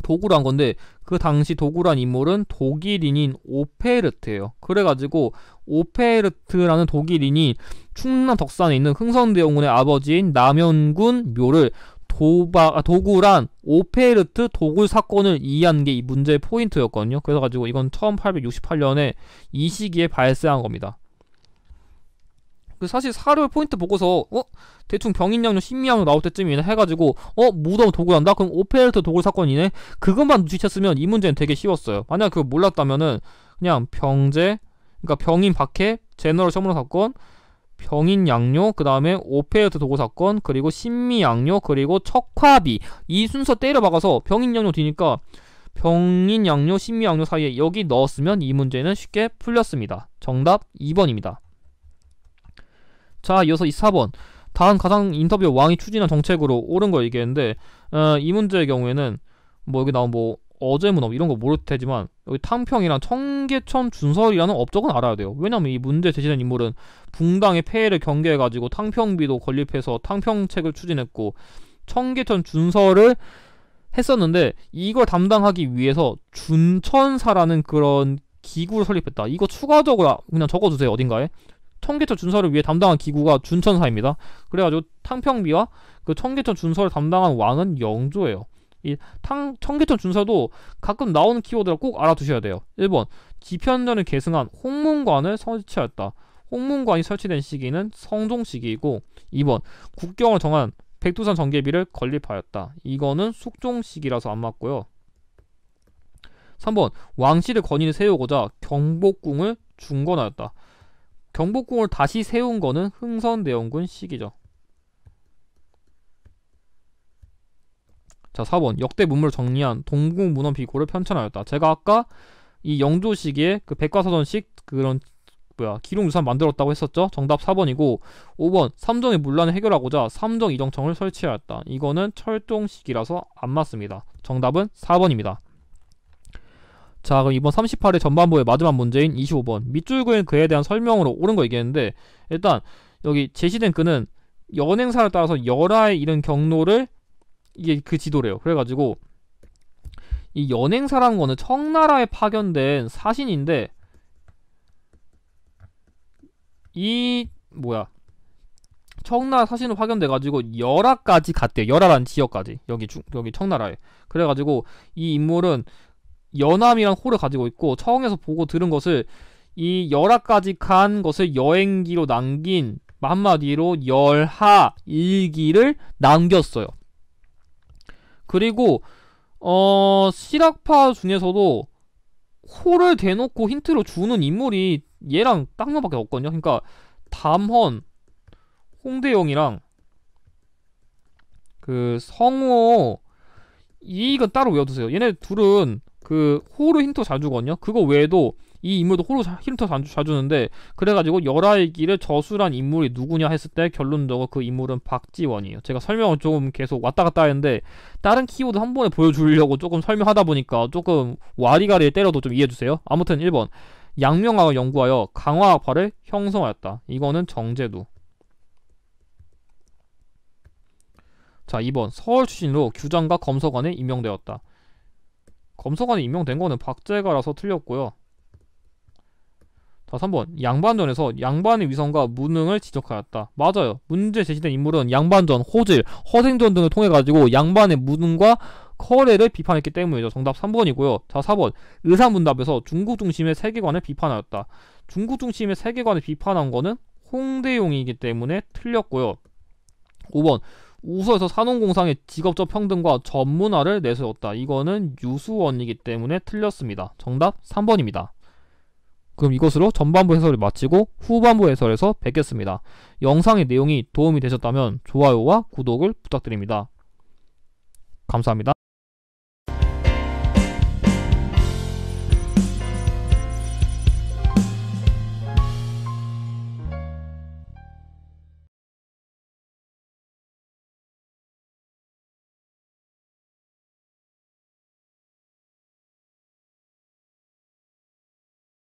도구를 한 건데, 그 당시 도구란 인물은 독일인인 오페르트예요. 그래가지고 오페르트라는 독일인이 충남 덕산에 있는 흥선대원군의 아버지인 남현군 묘를 도굴한 오페르트 도굴 사건을 이해하는 게 이 문제의 포인트였거든요. 그래서 가지고 이건 1868년에 이 시기에 발생한 겁니다. 사실 사료 포인트 보고서 대충 병인양요 신미양요 나올 때쯤이네 해가지고 무덤 도굴한다? 그럼 오페르트 도굴 사건이네? 그것만 눈치챘으면 이 문제는 되게 쉬웠어요. 만약 그걸 몰랐다면은 그냥 병제, 그러니까 병인 박해, 제너럴 셔머너 사건, 병인 양요, 그 다음에 오페르트 도굴 사건, 그리고 신미 양요, 그리고 척화비, 이 순서 때려 박아서 병인 양요 뒤니까 병인 양요, 신미 양요 사이에 여기 넣었으면 이 문제는 쉽게 풀렸습니다. 정답 2번입니다. 자, 이어서 4번. 다음 가상 인터뷰 왕이 추진한 정책으로 옳은 거 얘기했는데, 이 문제의 경우에는 뭐 여기 나온 뭐 어제문업 이런 거 모를 테지만 여기 탕평이랑 청계천 준설이라는 업적은 알아야 돼요. 왜냐면 이 문제 제시된 인물은 붕당의 폐해를 경계해가지고 탕평비도 건립해서 탕평책을 추진했고 청계천 준설을 했었는데, 이걸 담당하기 위해서 준천사라는 그런 기구를 설립했다. 이거 추가적으로 그냥 적어주세요, 어딘가에. 청계천 준설을 위해 담당한 기구가 준천사입니다. 그래가지고 탕평비와 그 청계천 준설을 담당한 왕은 영조예요. 이 청계천 준설도 가끔 나오는 키워드를 꼭 알아두셔야 돼요. 1번 지편전을 계승한 홍문관을 설치하였다. 홍문관이 설치된 시기는 성종 시기이고, 2번 국경을 정한 백두산 정계비를 건립하였다. 이거는 숙종 시기라서 안 맞고요. 3번 왕실의 권위를 세우고자 경복궁을 중건하였다. 경복궁을 다시 세운 거는 흥선대원군 시기죠. 자, 4번 역대 문물을 정리한 동국 문헌 비고를 편찬하였다. 제가 아까 이 영조 시기에 그 백과사전식 그런 기록유산 만들었다고 했었죠. 정답 4번이고, 5번 삼정의 문란을 해결하고자 삼정 이정청을 설치하였다. 이거는 철종 시기라서 안 맞습니다. 정답은 4번입니다. 자, 그럼 이번 38회 전반부의 마지막 문제인 25번 밑줄 그은 그에 대한 설명으로 옳은 거 얘기했는데, 일단 여기 제시된 그는 연행사를 따라서 열하에 이른 경로를, 이게 그 지도래요. 그래가지고 이 연행사라는 거는 청나라에 파견된 사신인데, 이 청나라 사신으로 파견돼가지고 열하까지 갔대요. 열하라는 지역까지, 여기 청나라에. 그래가지고 이 인물은 연암이란 호를 가지고 있고, 청에서 보고 들은 것을 이 열하까지 간 것을 여행기로 남긴, 한마디로 열하 일기를 남겼어요. 그리고 실학파 중에서도 호를 대놓고 힌트로 주는 인물이 얘랑 딱 명밖에 없거든요. 그러니까 담헌, 홍대영이랑 그 성호, 이건 따로 외워두세요. 얘네 둘은 그 호를 힌트 잘 주거든요. 그거 외에도 이 인물도 호로 힌트 잘 주는데, 그래가지고 열하일기를 저술한 인물이 누구냐 했을 때 결론적으로 그 인물은 박지원이에요. 제가 설명을 조금 계속 왔다 갔다 했는데 다른 키워드 한 번에 보여주려고 조금 설명하다 보니까 조금 와리가리를 때려도 좀 이해해주세요. 아무튼 1번 양명학을 연구하여 강화학파를 형성하였다. 이거는 정제두. 자, 2번 서울 출신으로 규장과 검서관에 임명되었다. 검서관에 임명된 거는 박제가라서 틀렸고요. 자, 3번 양반전에서 양반의 위선과 무능을 지적하였다. 맞아요. 문제 제시된 인물은 양반전, 호질, 허생전 등을 통해가지고 양반의 무능과 거래를 비판했기 때문이죠. 정답 3번이고요. 자, 4번 의사문답에서 중국 중심의 세계관을 비판하였다. 중국 중심의 세계관을 비판한 거는 홍대용이기 때문에 틀렸고요. 5번 우서에서 산업공상의 직업적 평등과 전문화를 내세웠다. 이거는 유수원이기 때문에 틀렸습니다. 정답 3번입니다. 그럼 이것으로 전반부 해설을 마치고 후반부 해설에서 뵙겠습니다. 영상의 내용이 도움이 되셨다면 좋아요와 구독을 부탁드립니다. 감사합니다.